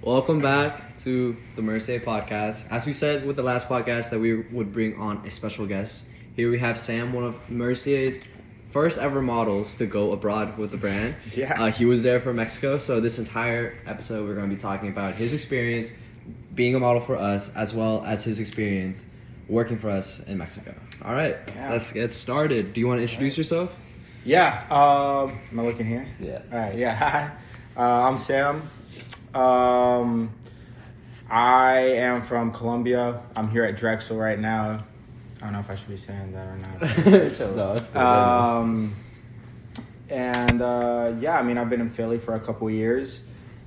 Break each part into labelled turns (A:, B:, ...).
A: Welcome back to the Merciae podcast. As we said with the last podcast that we would bring on a special guest, here we have Sam, one of Merciae's first ever models to go abroad with the brand.
B: Yeah.
A: He was there for Mexico, so this entire episode we're going to be talking about his experience being a model for us, as well as his experience working for us in Mexico. All right, Let's get started. Do you want to introduce yourself?
B: Yeah. Am I looking here?
A: Yeah.
B: All right. Yeah. Hi. I'm Sam. I am from Colombia. I'm here at Drexel right now. I don't know if I should be saying that or not.
A: No, it's cool.
B: I mean, I've been in Philly for a couple of years.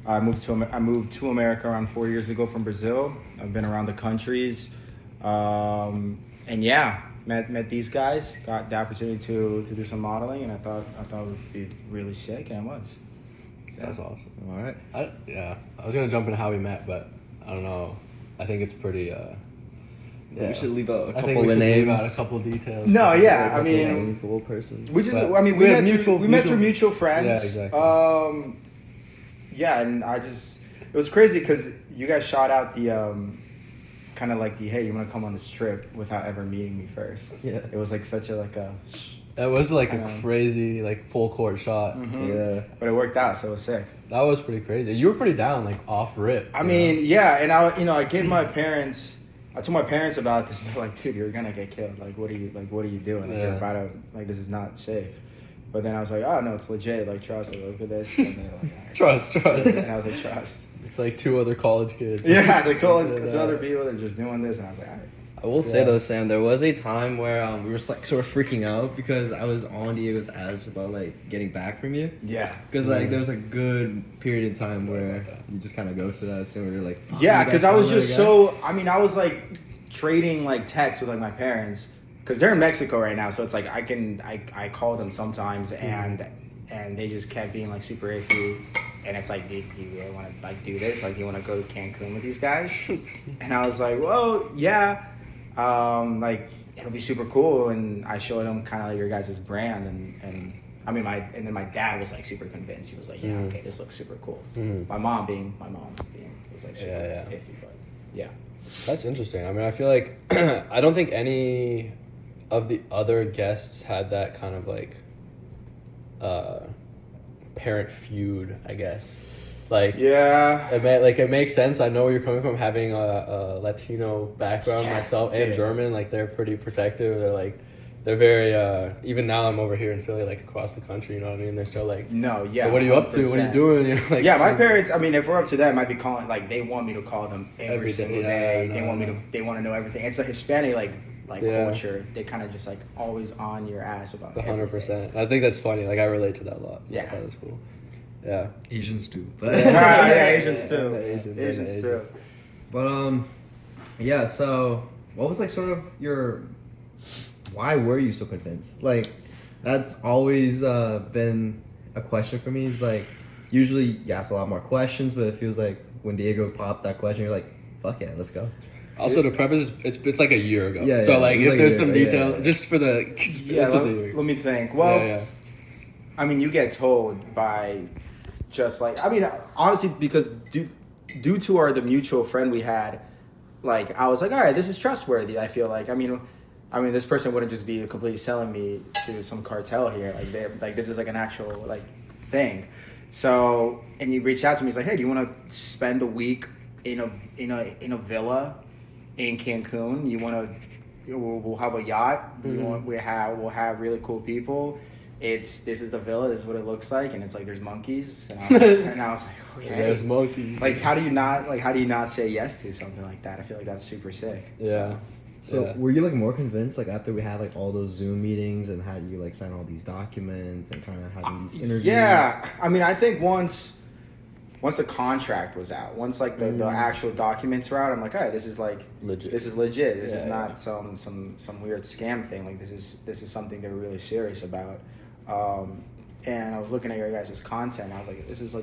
B: I moved to America around 4 years ago from Brazil. I've been around the countries, met these guys. Got the opportunity to do some modeling, and I thought it would be really sick, and it was.
C: That's awesome.
A: All right.
C: I was gonna jump into how we met, but I don't know. I think it's pretty.
A: We should leave out a
C: I
A: couple
C: think we
A: of
C: should
A: names.
C: leave out a couple details.
B: No, yeah.
A: A
B: I
A: couple
B: mean,
A: names, the whole person.
B: we just.
C: But
B: I mean, we met through mutual friends.
C: Yeah, exactly.
B: And it was crazy because you guys shot out the kind of like the hey, you want to come on this trip without ever meeting me first.
A: Yeah.
B: It was like such a
C: That was like
B: kinda,
C: a crazy like full court shot.
B: Mm-hmm.
A: Yeah.
B: But it worked out, so it was sick.
C: That was pretty crazy. You were pretty down, like off rip.
B: I mean, yeah, and I told my parents about this, and they're like, dude, you're gonna get killed. Like, what are you doing? Like, you're about to, like, this is not safe. But then I was like, oh no, it's legit. Like, trust. Like, look at this. And they're like, all right.
C: Trust.
B: And I was like, trust.
C: It's like two other college kids.
B: Yeah, it's like two other people that are just doing this, and I was like, all right.
A: I will say though, Sam, there was a time where we were like sort of freaking out because I was on Diego's ass about like getting back from you.
B: Yeah.
A: Because like there was a good period of time where you just kind of ghosted us and we were like, fuck,
B: Yeah, because I was just I was like trading like texts with like my parents because they're in Mexico right now, so it's like I call them sometimes and they just kept being like super iffy, and it's like, do you really want to like do this? Like, you want to go to Cancun with these guys? And I was like, well, yeah. Like it'll be super cool, and I showed him kind of like your guys' brand, and I mean then my dad was like super convinced. He was like, yeah, okay, this looks super cool.
C: Mm-hmm.
B: My mom being was like super iffy, but yeah.
C: That's interesting. I mean, I feel like I don't think any of the other guests had that kind of like parent feud, I guess. Like,
B: yeah,
C: it makes sense. I know where you're coming from, having a Latino background myself and German. Like, they're pretty protective. They're very. Even now, I'm over here in Philly, like across the country. You know what I mean? They're still like,
B: no, yeah.
C: So what are you up to?
B: 100%.
C: What are you doing? You know, like,
B: yeah, my parents. I mean, if we're up to them, I'd be calling like they want me to call them every single day.
C: Yeah,
B: They want to know everything. It's the Hispanic culture. They kind of just like always on your ass about
C: 100%. I think that's funny. Like, I relate to that a lot.
B: Yeah,
C: that's cool. Yeah,
A: Asians too. But
B: Asians too. Asians too.
A: But yeah. So what was like sort of your? Why were you so convinced? Like, that's always been a question for me. Is like usually you ask a lot more questions, but it feels like when Diego popped that question, you're like, fuck yeah, let's go.
C: Also, to preface, it's like a year ago.
A: Yeah,
C: so like, if there's some detail,
A: yeah.
C: just for the
B: let me think. Well, I mean, you get told by just like, I mean, honestly, because due to the mutual friend we had, like, I was like, all right, this is trustworthy. I feel like, I mean, this person wouldn't just be completely selling me to some cartel here. Like, this is like an actual like thing. So, and he reached out to me. He's like, hey, do you want to spend a week in a villa in Cancun? You want to? We'll have a yacht.
C: Mm-hmm.
B: We'll have really cool people. This is the villa. This is what it looks like, and it's like there's monkeys. And I was like, okay,
C: there's monkeys.
B: Like, how do you not say yes to something like that? I feel like that's super sick.
C: Yeah.
A: So were you like more convinced like after we had like all those Zoom meetings and had you like sign all these documents and kind of having these interviews?
B: Yeah, I mean, I think once the contract was out, once like the actual documents were out, I'm like, all right, this is like
C: legit.
B: This is legit. This is not some weird scam thing. Like, this is something they're really serious about. And I was looking at your guys' content. And I was like, this is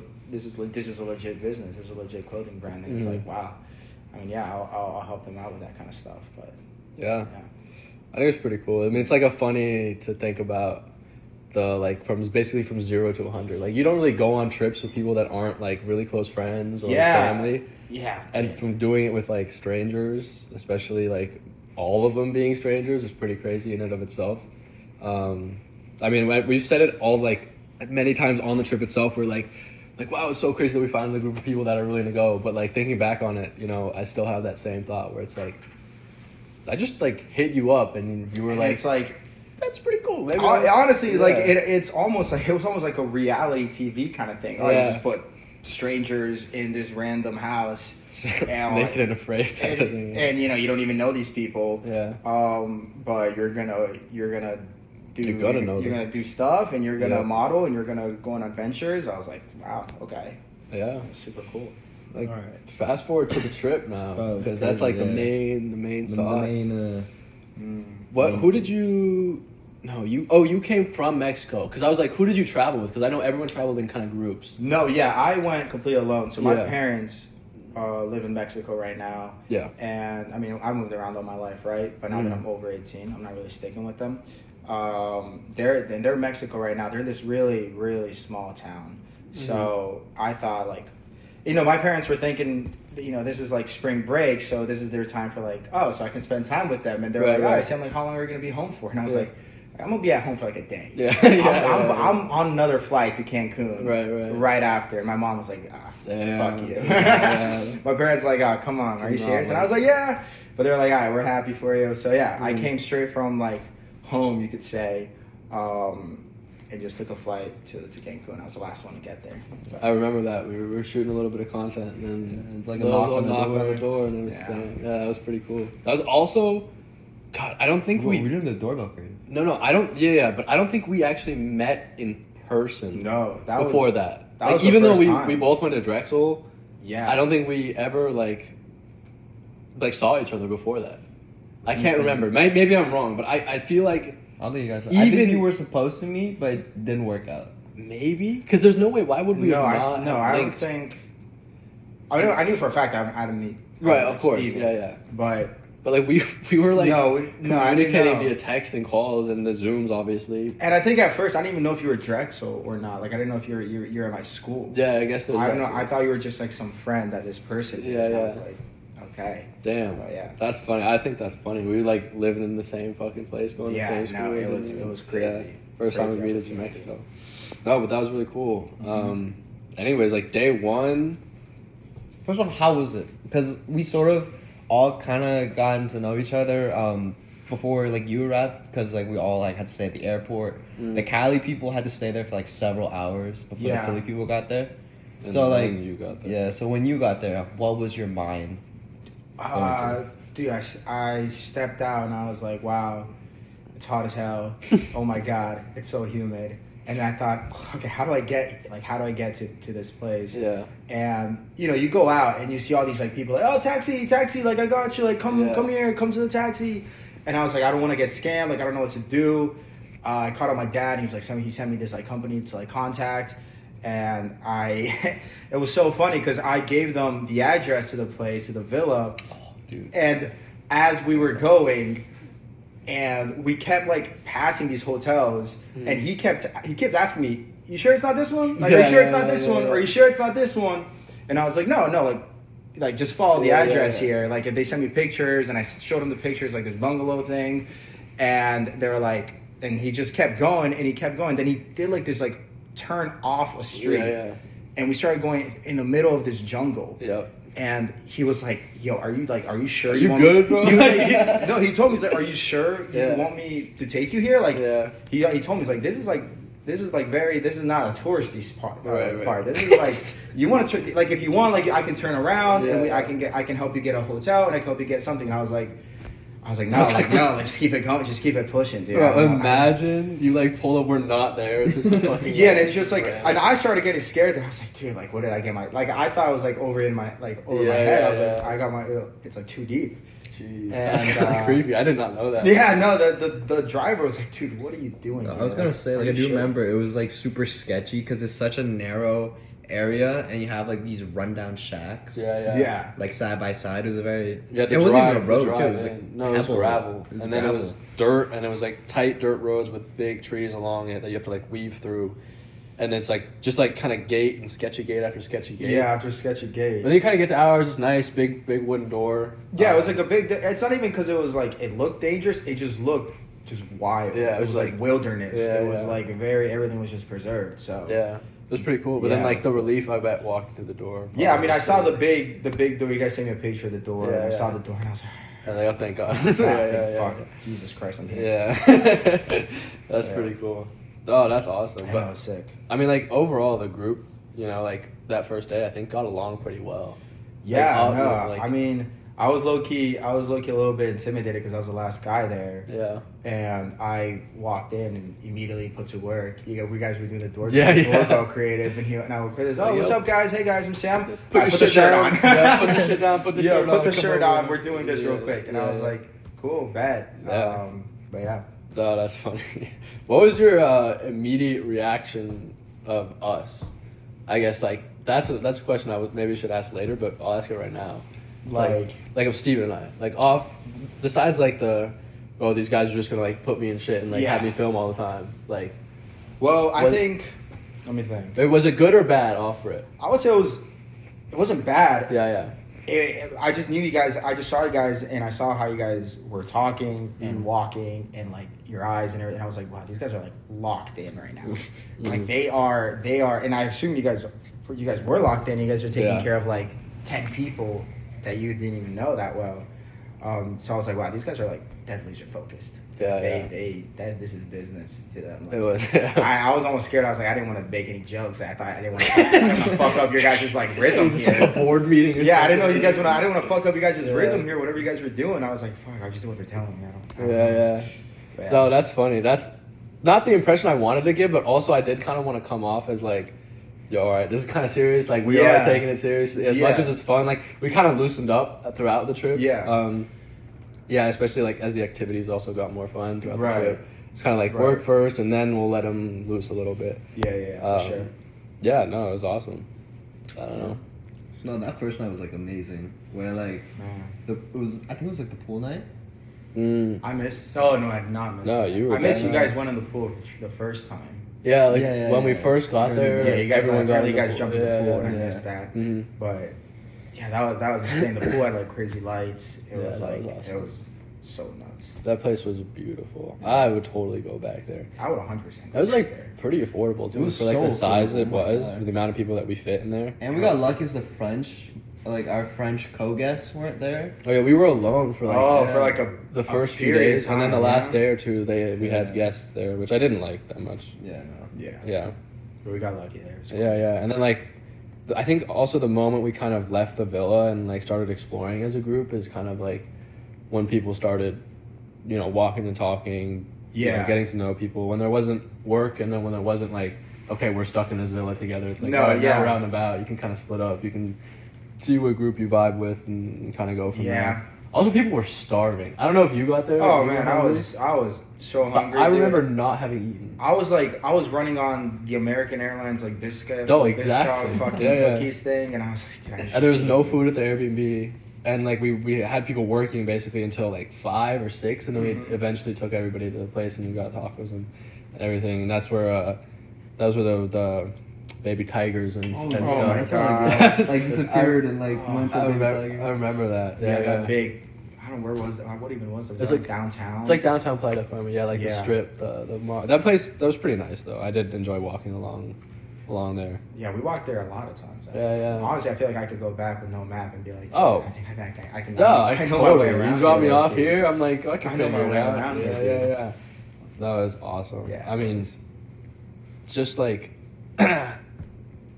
B: a legit business. This is a legit clothing brand. And it's like, wow. I mean, yeah, I'll help them out with that kind of stuff. But
C: yeah. I think it's pretty cool. I mean, it's like a funny to think about basically from 0 to 100. Like you don't really go on trips with people that aren't like really close friends or
B: Yeah.
C: family.
B: Yeah.
C: And from doing it with like strangers, especially like all of them being strangers, is pretty crazy in and of itself. I mean, we've said it all like many times on the trip itself. We're like, wow, it's so crazy that we found a group of people that are willing to go. But like thinking back on it, you know, I still have that same thought where it's like, I just like hit you up and you were
B: And
C: like,
B: it's like,
C: that's pretty cool. Maybe
B: honestly,
C: yeah.
B: like it was almost like a reality TV kind of thing. Oh,
C: Yeah.
B: you just put strangers in this random house, and
C: naked and afraid type of thing.
B: and you know you don't even know these people.
C: Yeah.
B: But you're gonna do stuff, and you're gonna
C: Yeah.
B: model, and you're gonna go on adventures. I was like, wow, okay,
C: Yeah.
B: super cool.
C: Like,
A: All right.
C: fast forward to the trip now,
A: Oh, it's
C: because that's like
A: crazy,
C: the main sauce.
A: Main,
C: Who did you? No, you came from Mexico. Because I was like, who did you travel with? Because I know everyone traveled in kind of groups.
B: No, yeah, I went completely alone. So my
C: Yeah.
B: parents live in Mexico right now.
C: Yeah.
B: And I mean, I moved around all my life, right? But now that I'm over 18, I'm not really sticking with them. They're in Mexico right now. They're in this really, really small town. So I thought, like, you know, my parents were thinking, you know, this is like spring break, so this is their time for like, oh, so I can spend time with them. And they're like, all right. So I'm like, how long are you going to be home for? And I was like, I'm going to be at home for like a day.
C: Yeah.
B: I'm on another flight to Cancun right after. And my mom was like, fuck you.
C: Yeah.
B: My parents like, oh, come on, are you serious? And I was like, yeah. But they're like, all right, we're happy for you. So yeah, I came straight from like home, you could say, and just took a flight to Cancun. I was the last one to get there. But,
C: I remember that we were shooting a little bit of content, and then
A: it's like a
C: little
A: knock on the door.
C: and it was that was pretty cool. That was also, God, I don't think
A: we doing the doorbell crazy.
C: No, I don't. Yeah, but I don't think we actually met in person.
B: No,
C: before that.
B: That was
C: even
B: the
C: though
B: first time.
C: we both went to Drexel.
B: Yeah,
C: I don't think we ever like saw each other before that. I can't remember. Maybe I'm wrong, but I feel like
A: I don't think you guys. I think you were supposed to meet, but it didn't work out.
C: maybe because there's no way. Why would we?
B: I don't think. I knew for a fact I had to meet.
C: Right, of course,
B: Steven,
C: yeah.
B: But
C: like we were like
B: no, I didn't
C: communicating
B: know.
C: via text and calls and the Zooms, obviously.
B: And I think at first I didn't even know if you were Drexel or not. Like I didn't know if you're at my school.
C: Yeah, I guess.
B: I don't know. I thought you were just like some friend that this person.
C: Yeah,
B: I
C: yeah.
B: was like, okay.
C: Damn.
B: Oh, yeah.
C: That's funny. I think that's funny. We like living in the same fucking place, going to the same school.
B: No, it was crazy.
C: Yeah. First time we
B: Crazy
C: made it to
B: opportunity.
C: Mexico. No, but that was really cool. Anyways, like day one.
A: First off, how was it? Because we sort of all kind of gotten to know each other before like you arrived. Because like we all like had to stay at the airport. The Cali people had to stay there for like several hours before the Philly people got there.
C: And
A: So like
C: then you got there.
A: yeah. So when you got there, what was your mind?
B: Dude, I stepped out and I was like, wow, it's hot as hell. Oh my God, it's so humid. And then I thought, okay, how do I get to this place?
C: Yeah.
B: And you know, you go out and you see all these like people like, oh, taxi, like I got you, like come here, come to the taxi. And I was like, I don't want to get scammed, like I don't know what to do. I called out my dad and he was like, he sent me this like company to like contact. And it was so funny because I gave them the address to the place, to the villa.
C: Oh, dude.
B: And as we were going, and we kept like passing these hotels, and he kept asking me, "You sure it's not this one? Like, are you sure it's not this one? Or are you sure it's not this one?" And I was like, "No, like just follow the address here." Like, if they sent me pictures, and I showed them the pictures, like this bungalow thing, and they were like, and he just kept going, and he kept going. Then he did like this like turn off a street, and we started going in the middle of this jungle.
C: Yep.
B: And he was like, "Yo, are you sure?
C: Are you
B: want
C: good,
B: me?
C: bro?"
B: He was like, no, he told me, he's like, "Are you sure you want me to take you here?" Like, he told me, he's like, this is not a touristy part. Part. This is like, you want to like, if you want, like, I can turn around and I can help you get a hotel and I can help you get something. And I was like, no, just keep it going, just keep it pushing, dude.
C: Bro, imagine you like pull up, we're not there. It's just a fucking
B: and it's just like, and I started getting scared. And I was like, dude, like, what did I get my? Like, I thought I was like over my head. I was like, I got my. It's like too deep.
C: Jeez, that's kind of creepy. I did not know that.
B: Yeah, no, the driver was like, dude, what are you doing?
A: I was gonna say, like, I do remember it was like super sketchy because it's such a narrow area, and you have like these rundown shacks.
B: Yeah.
A: Like side by side. It was a very.
C: Yeah,
A: it wasn't even a road too. It was like
C: no, it was
A: pebble.
C: gravel,
A: It was
C: and then
A: gravel.
C: it was dirt, and it was like tight dirt roads with big trees along it that you have to like weave through, and it's like just like kind of gate and sketchy gate after sketchy gate.
B: Yeah, after sketchy gate.
C: But then you kind of get to ours. It's nice, big wooden door.
B: Yeah, it was like a big. It's not even because it was like it looked dangerous. It just looked just wild.
C: Yeah,
B: it was like wilderness.
C: Yeah,
B: it was like everything was just preserved. So
C: Yeah, it was pretty cool. But then like the relief, I bet, walking through the door.
B: Yeah, I mean, I saw the big door. You guys sent me a picture of the door, and I saw the door, and I was like,
C: oh, thank God.
B: fuck, Jesus Christ, I'm here.
C: Yeah, that's pretty cool. Oh, that's awesome.
B: I
C: But
B: know, sick.
C: I mean, like overall, the group, you know, like that first day, I think got along pretty well.
B: Yeah,
C: Like,
B: no,
C: like-
B: I mean, I was low key a little bit intimidated because I was the last guy there.
C: Yeah.
B: And I walked in and immediately put to work. We guys were doing the
C: Yeah.
B: doorbell creative, and I would create this. Oh, what's up, guys? Hey, guys, I'm Sam.
C: Put
B: I
C: the
B: put the shirt
C: down.
B: on.
C: Yeah, put the shit down. Put the shirt on.
B: put the
C: come
B: shirt
C: over.
B: on. We're doing this real quick, and I was like, cool, bet.
C: Yeah.
B: But yeah.
C: Oh, that's funny. What was your immediate reaction of us? I guess like that's a question I maybe should ask later, but I'll ask it right now. It's like of Steven and I, like off. Besides like these guys are just gonna like put me in shit and like have me film all the time. Like,
B: well, I think. Let me think.
C: Was it good or bad off rip?
B: I would say it wasn't bad.
C: Yeah.
B: I just knew you guys. I just saw you guys, and I saw how you guys were talking and walking, and like your eyes and everything. I was like, wow, these guys are like locked in right now. Like they are, and I assume you guys were locked in. You guys are taking care of like 10 people that you didn't even know that well. So I was like, wow, these guys are like dead laser focused. This is business to them. Like,
C: It was.
B: I was almost scared. I was like, I didn't want to make any jokes. I thought I didn't want to fuck up your guys' like rhythm
C: It's
B: here.
C: like a board meeting.
B: Yeah, I didn't know you guys. I didn't want to fuck up you guys' rhythm here. Whatever you guys were doing, I was like, fuck. I just do what they're telling me. I don't know.
C: Yeah. No, that's funny. That's not the impression I wanted to give, but also I did kind of want to come off as like, yo, all right, this is kind of serious. Like we are taking it seriously as much as it's fun. Like we kind of loosened up throughout the trip. Yeah, especially like as the activities also got more fun throughout the trip. It's kind of like work first, and then we'll let them loose a little bit.
B: Yeah, for sure.
C: Yeah, no, it was awesome. I don't know.
A: So no, that first night was like amazing. Where like I think it was like the pool night.
B: I missed. Oh no, I did not miss.
C: No, you were.
B: I missed you guys went in the pool the first time.
C: Yeah, like when we first got there.
B: Yeah, you guys.
C: Everyone
B: you guys jumped in the pool, and I missed that.
C: Mm-hmm.
B: But yeah, that was insane. The pool had like crazy lights. It was like
C: awesome.
B: it was so nuts.
C: That place was beautiful. I would totally go back there.
B: I would 100%.
C: It was like pretty affordable too.
A: It was
C: for like
A: so
C: the size
A: affordable.
C: it was,
A: Oh my God.
C: for the amount of people that we fit in there.
A: And we got lucky as the French, like our French co-guests weren't there.
C: Oh yeah, we were alone for like
B: for like
C: the first few
B: period
C: days,
B: of
C: and then the
B: time,
C: last
B: yeah.
C: day or two, we had guests there, which I didn't like that much.
A: Yeah, no.
C: Yeah,
B: But we got lucky there. So.
C: yeah, and then like, I think also the moment we kind of left the villa and like started exploring as a group is kind of like when people started, you know, walking and talking, you know, getting to know people. When there wasn't work, and then when there wasn't like, okay, we're stuck in this villa together. It's like, now we're out and about. You can kind of split up. You can see what group you vibe with and kind of go from there. Also, people were starving. I don't know if you got there.
B: Oh man, I was so hungry.
C: I remember not having eaten.
B: I was running on the American Airlines like Biscuit.
C: Oh, exactly.
B: Biscuit fucking cookies thing, and I was like, dude,
C: And there was no food at the Airbnb, and like we had people working basically until like 5 or 6, and then we eventually took everybody to the place and we got tacos and everything, and that's where the baby tigers and stuff.
B: My God.
A: Like disappeared and like went to
C: I
A: baby tiger.
C: remember that.
B: Yeah, that big. I don't know, where was it? What even was it? Was
C: It's
B: it
C: like
B: downtown.
C: It's like downtown Playa del Carmen. Yeah, like the strip, the mall. That place, that was pretty nice though. I did enjoy walking along there.
B: Yeah, we walked there a lot of times.
C: Yeah.
B: Honestly, I feel like I could go back with no map and be like,
C: Oh.
B: I think I can.
C: Yeah, I
B: know my way
C: totally.
B: around.
C: You drop me
B: here,
C: off
B: dude.
C: here, I'm like, I can
B: I know
C: figure
B: my
C: it
B: way
C: out.
B: around here,
C: Yeah. That was awesome.
B: Yeah,
C: I mean, just like I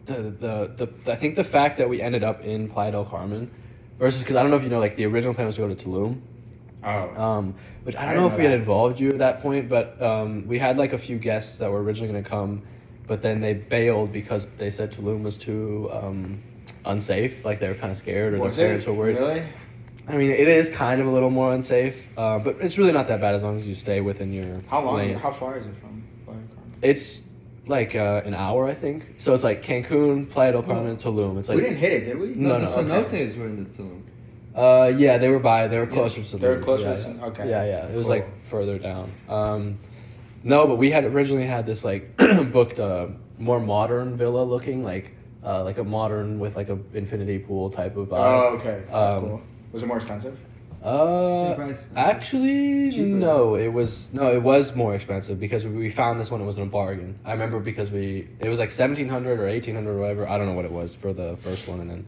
C: think the fact that we ended up in Playa del Carmen versus, because I don't know if you know, like the original plan was to go to Tulum.
B: Oh.
C: Which I don't know if we had involved you at that point, but we had like a few guests that were originally going to come, but then they bailed because they said Tulum was too unsafe. Like they were kind of scared, or
B: Was
C: their parents
B: it?
C: were worried.
B: Really?
C: I mean, it is kind of a little more unsafe, but it's really not that bad as long as you stay within your
B: How long?
C: lane.
B: How far is it from Playa del Carmen?
C: It's like an hour, I think. So it's like Cancun, Playa del Carmen, Tulum. It's like
B: We didn't hit it, did we?
C: No,
A: the
C: no.
A: cenotes were in the Tulum.
C: Yeah, they were closer to.
B: They were closer
C: yeah,
B: to.
C: yeah.
B: Okay.
C: Yeah. It was
B: Cool.
C: like further down. No, but we had originally had this like booked more modern villa looking like a modern with like a infinity pool type of vibe.
B: Oh, okay. That's cool. Was it more expensive?
A: Same price.
C: Actually,
A: Cheaper.
C: no. It was more expensive because we found this one. It wasn't a bargain. I remember because it was like 1,700 or 1,800 or whatever. I don't know what it was for the first one, and then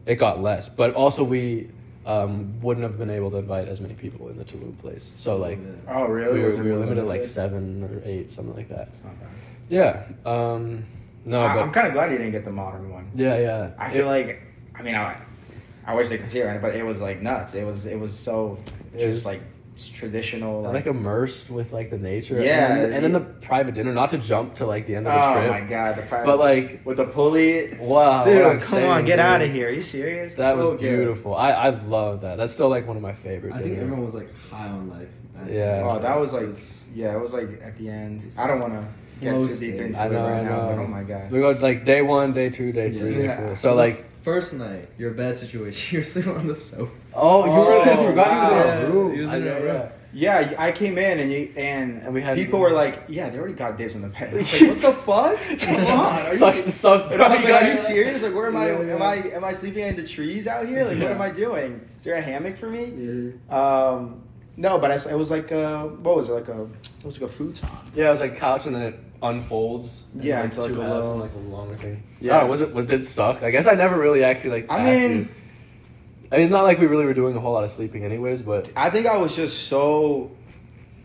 C: it got less. But also we wouldn't have been able to invite as many people in the Tulum place. So like,
B: Oh, really?
C: we were,
B: Was it
C: we were
B: more
C: limited like
B: limited?
C: 7 or 8, something like that.
B: It's not bad.
C: Yeah. No, but
B: I'm kind of glad you didn't get the modern one.
C: yeah.
B: I feel like, I mean, I wish they could see it, but it was like nuts. It was so
C: It was-
B: just like traditional.
C: like immersed with like the nature.
B: Yeah,
C: and then the private dinner. Not to jump to like the end of the
B: Oh
C: trip.
B: my god, the private.
C: But like,
B: with the pulley.
C: wow, what
B: Dude,
C: I'm
B: come
C: saying,
B: on, get
C: dude.
B: out of here. Are you serious?
C: That
B: So
C: was
B: good.
C: beautiful. I love that. That's still like one of my favorite.
A: I think
C: dinners.
A: everyone was like high on life.
C: Yeah.
B: Oh, that was like,
A: It was-
B: yeah, it was like at the end. I don't want to get
A: Flow
B: too deep
A: state.
B: into
C: I
B: it
C: know,
B: right
C: I
B: now, but
C: know.
B: oh my god.
C: We go like day 1, day 2, day 3, day
B: Yeah.
C: 4. So like,
A: First night, your bed situation, you're sleeping on the sofa.
C: oh, you were. I
B: Oh,
C: forgot
B: wow.
C: you was in our room.
A: He was
C: I
A: in
C: know,
A: our room.
C: yeah.
B: Yeah, I came in and
C: we had-
B: people were like, "Yeah, they already got dibs on the bed." I was like, what the fuck? Come on, are you
C: Sucks
B: serious?
C: the suck.
B: And I was like, "Are you serious? Like, where am I?
C: Yeah, yeah.
B: Am I sleeping in the trees out here? Like, what
C: Yeah.
B: am I doing? Is there a hammock for me?" No, but it was like what was it like it was like a futon.
C: Yeah, it was like couch, and then it unfolds.
B: Yeah,
C: like
B: into like
C: two
B: a
C: halves
B: little-
C: and like a longer thing.
B: Yeah.
C: Yeah, did it suck? I guess I never really actually like.
B: I
C: asked
B: mean-
C: you. I mean, it's not like we really were doing a whole lot of sleeping, anyways. But
B: I think I was just so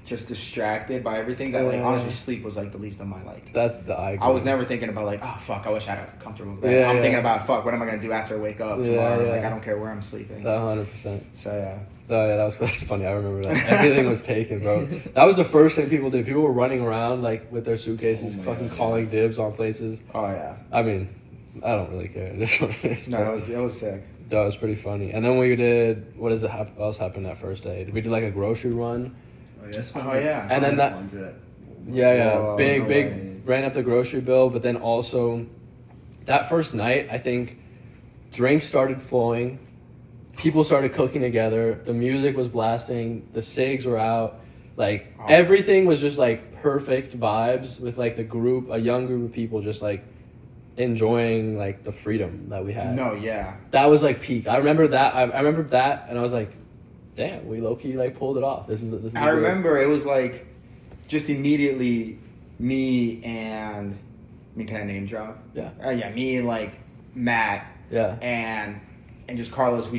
B: distracted by everything that like
C: Yeah.
B: honestly sleep was like the least of my like.
C: that's the I.
B: I was never thinking about like, oh fuck, I wish I had a comfortable bed.
C: Yeah,
B: I'm
C: yeah.
B: thinking about fuck, what am I gonna do after I wake up
C: Yeah,
B: tomorrow?
C: yeah.
B: Like I don't care where I'm sleeping.
C: 100%.
B: So yeah.
C: Oh yeah, that's funny. I remember that. Everything was taken, bro. That was the first thing people did. People were running around like with their suitcases,
B: Oh my
C: fucking
B: God.
C: calling dibs on places.
B: Oh yeah.
C: I mean, I don't really care. This one is.
B: No, it was sick.
C: That was pretty funny. And then we did. What is it? What else happened that first day? Did we do like a grocery run?
B: Oh, yeah.
C: And then that- Yeah,
B: Whoa,
C: big,
B: that's
C: big.
A: insane.
C: Ran up the grocery bill, but then also, that first night, I think, drinks started flowing, people started cooking together, the music was blasting, the cigs were out, like
B: Oh.
C: everything was just like perfect vibes with like a young group of people just like enjoying like the freedom that we had.
B: No, yeah.
C: That was like peak. I remember that. I remember that, and I was like, damn, we low key like pulled it off. This is.
B: I remember it was like just immediately me and can I name drop?
C: Yeah.
B: Yeah, me and like Matt
C: Yeah.
B: and just Carlos. We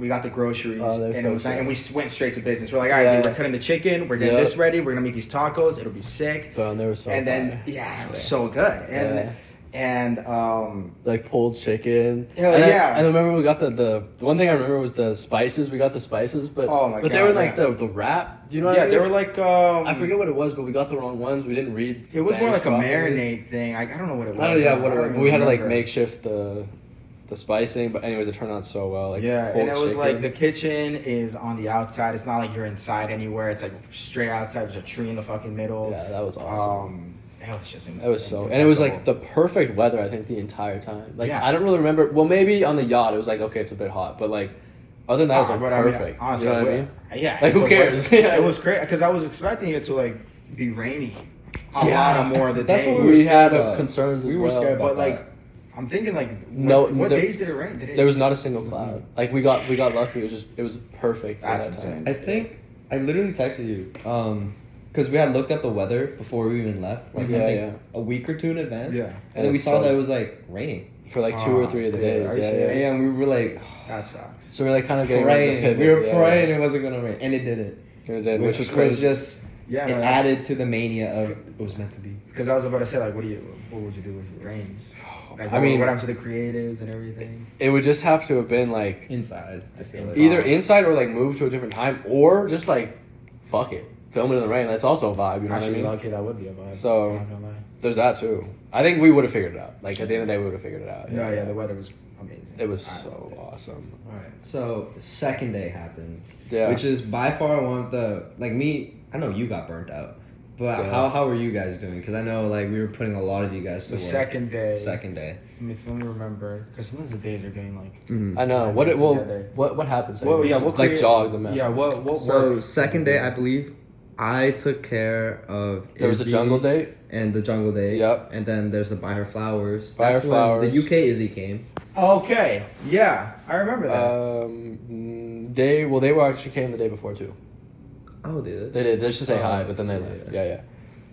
B: got the groceries
C: Oh, they're
B: and
C: so
B: it was
C: sick.
B: and we went straight to business. We're like, all right,
C: Yeah.
B: dude, we're cutting the chicken. We're getting
C: Yeah.
B: this ready. We're gonna make these tacos. It'll be sick.
C: Bro, and they were so.
B: and then
C: fire.
B: yeah, it was so good. And
C: Like pulled chicken.
B: Hell
C: and
B: yeah.
C: I remember we got the one thing I remember was the spices. We got the spices, but
B: Oh my
C: but they
B: God,
C: were like
B: yeah.
C: the wrap. Do you know what
B: yeah,
C: I mean?
B: they were like
C: I forget what it was, but we got the wrong ones. We didn't read.
B: It was more
C: Spanish
B: like a
C: properly.
B: marinade thing. I don't know what it was.
C: I don't know, yeah, what
B: I
C: it
B: don't
C: was.
B: even
C: We had to like
B: remember.
C: makeshift the spicing, but anyways, it turned out so well. Like
B: Yeah,
C: pulled
B: and it was like
C: chicken.
B: the kitchen is on the outside. It's not like you're inside anywhere. It's like straight outside. There's a tree in the fucking middle.
C: Yeah, that was awesome.
B: It was just.
C: It was so, and it was like the perfect weather. I think the entire time. Like
B: Yeah.
C: I don't really remember. Well, maybe on the yacht it was like okay, it's a bit hot, but like other than that, it was like
B: but I mean,
C: perfect.
B: honestly,
C: you know what I mean?
B: Yeah.
C: Like, who
B: the
C: cares?
B: weather-
C: Yeah.
B: It was great because I was expecting it to like be rainy a
C: Yeah.
B: lot of more of the
A: That's
B: days.
A: what
C: We
A: were
C: had
A: scared about.
C: concerns
A: We
C: as
A: were
C: well.
A: scared about
B: But like,
A: that.
B: I'm thinking like,
C: No,
B: what
C: there-
B: days did it rain? Did it?
C: There was not a single cloud. Like we got lucky. It was perfect. for
B: That's
C: that
B: insane.
C: time.
A: I think I literally texted you because we had looked at the weather before we even left, like
C: Yeah,
A: I think
C: yeah.
A: a week or two in advance.
B: Yeah.
A: and then we
C: It
A: saw
C: sucked.
A: that it was like raining.
C: For like 2 or 3 of the
B: dude,
C: days.
B: are you
C: Yeah,
B: serious?
C: yeah.
A: And we were like
B: That sucks.
C: So we're like kind of getting
A: praying.
C: pivot,
A: We were
C: yeah,
A: praying
C: yeah.
A: it wasn't gonna rain, and it didn't.
C: It did, which was
A: was
C: crazy.
A: just
B: Yeah,
A: it
B: no, that's-
A: added to the mania of it was meant to be.
B: Because I was about to say like, what would you do if it rains? Like,
C: I mean-
B: what happened to the creatives and everything?
C: It would just have to have been like
A: Inside, I feel like.
C: either inside or like move to a different time, or just like fuck it, film it in the rain. That's also a vibe. You know
B: Actually,
C: what I mean?
B: lucky that would be a vibe.
C: So-
B: I'm not gonna lie.
C: There's that too. I think we would have figured it out. Like at the end of the day, we would have figured it out.
B: No, yeah, the weather was amazing.
C: It was
B: I
C: so
B: loved it.
C: awesome.
A: Alright, so the second day happened.
C: Yeah.
A: Which is by far one of the, like me, I know you got burnt out, But how were you guys doing? Because I know like we were putting a lot of you guys to
B: The
A: work.
B: second day.
A: Second day.
B: Let me remember, because sometimes the days are getting like.
C: I know. What happens?
B: Well, yeah, what
C: like jog the map.
B: Yeah, what
A: So
B: work?
A: second day, I believe, I took care of.
C: There was a
A: Izzy
C: jungle date.
A: and the jungle date.
C: Yep.
A: And then there's the buy her flowers.
C: Buy her
A: That's when
C: flowers.
A: the UK Izzy came.
B: Okay, yeah, I remember that.
C: They actually came the day before too.
A: Oh, they did.
C: They did just to say hi, but then they
A: yeah,
C: left.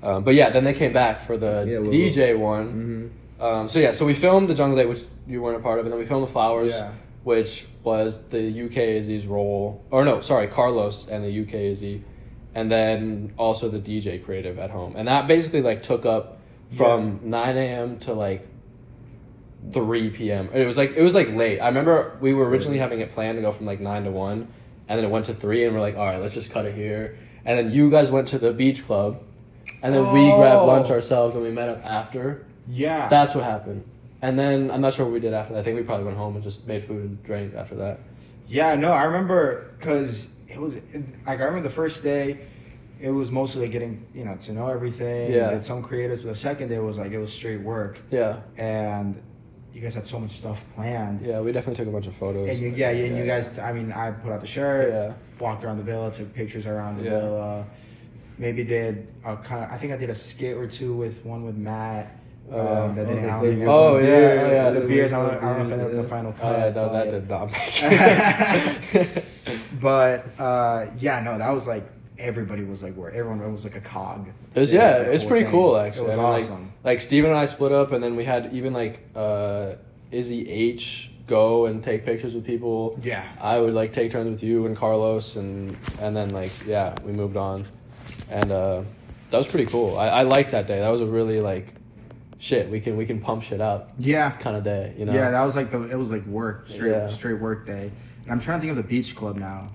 C: Yeah. But yeah, then they came back for the DJ one. So we filmed the jungle date, which you weren't a part of, and then we filmed the flowers, which was the UK Izzy's role. Or no, sorry, Carlos and the UK Izzy, and then also the DJ creative at home, and that basically like took up from 9 a.m. to like 3 p.m. It was like late. I remember we were originally having it planned to go from like 9 to 1, and then it went to 3, and we're like, all right, let's just cut it here. And then you guys went to the beach club, and then we grabbed lunch ourselves, and we met up after.
B: Yeah.
C: That's what happened. And then I'm not sure what we did after that. I think we probably went home and just made food and drank after that.
B: Yeah, no, I remember because I remember the first day, it was mostly like getting to know everything.
C: Yeah.
B: Did some creatives, but the second day was like it was straight work.
C: Yeah.
B: And you guys had so much stuff planned.
C: Yeah, we definitely took a bunch of photos.
B: And you guys. I mean, I put out the shirt.
C: Yeah.
B: Walked around the villa, took pictures around the villa. Maybe did a kind of. I think I did a skit or two with Matt. That didn't have
C: the
B: beers. I don't know if I ended up the final cut.
C: No, that did not make
B: But that was like everybody was like everyone was like a cog.
C: It was it's pretty cool actually.
B: It was awesome.
C: Like Steven and I split up, and then we had even like Izzy H go and take pictures with people.
B: Yeah.
C: I would like take turns with you and Carlos, and then like we moved on, and that was pretty cool. I liked that day. That was a really like. Shit, we can pump shit up.
B: Yeah.
C: Kind of day, you know.
B: Yeah, that was like it was like work, straight work day. And I'm trying to think of the beach club now.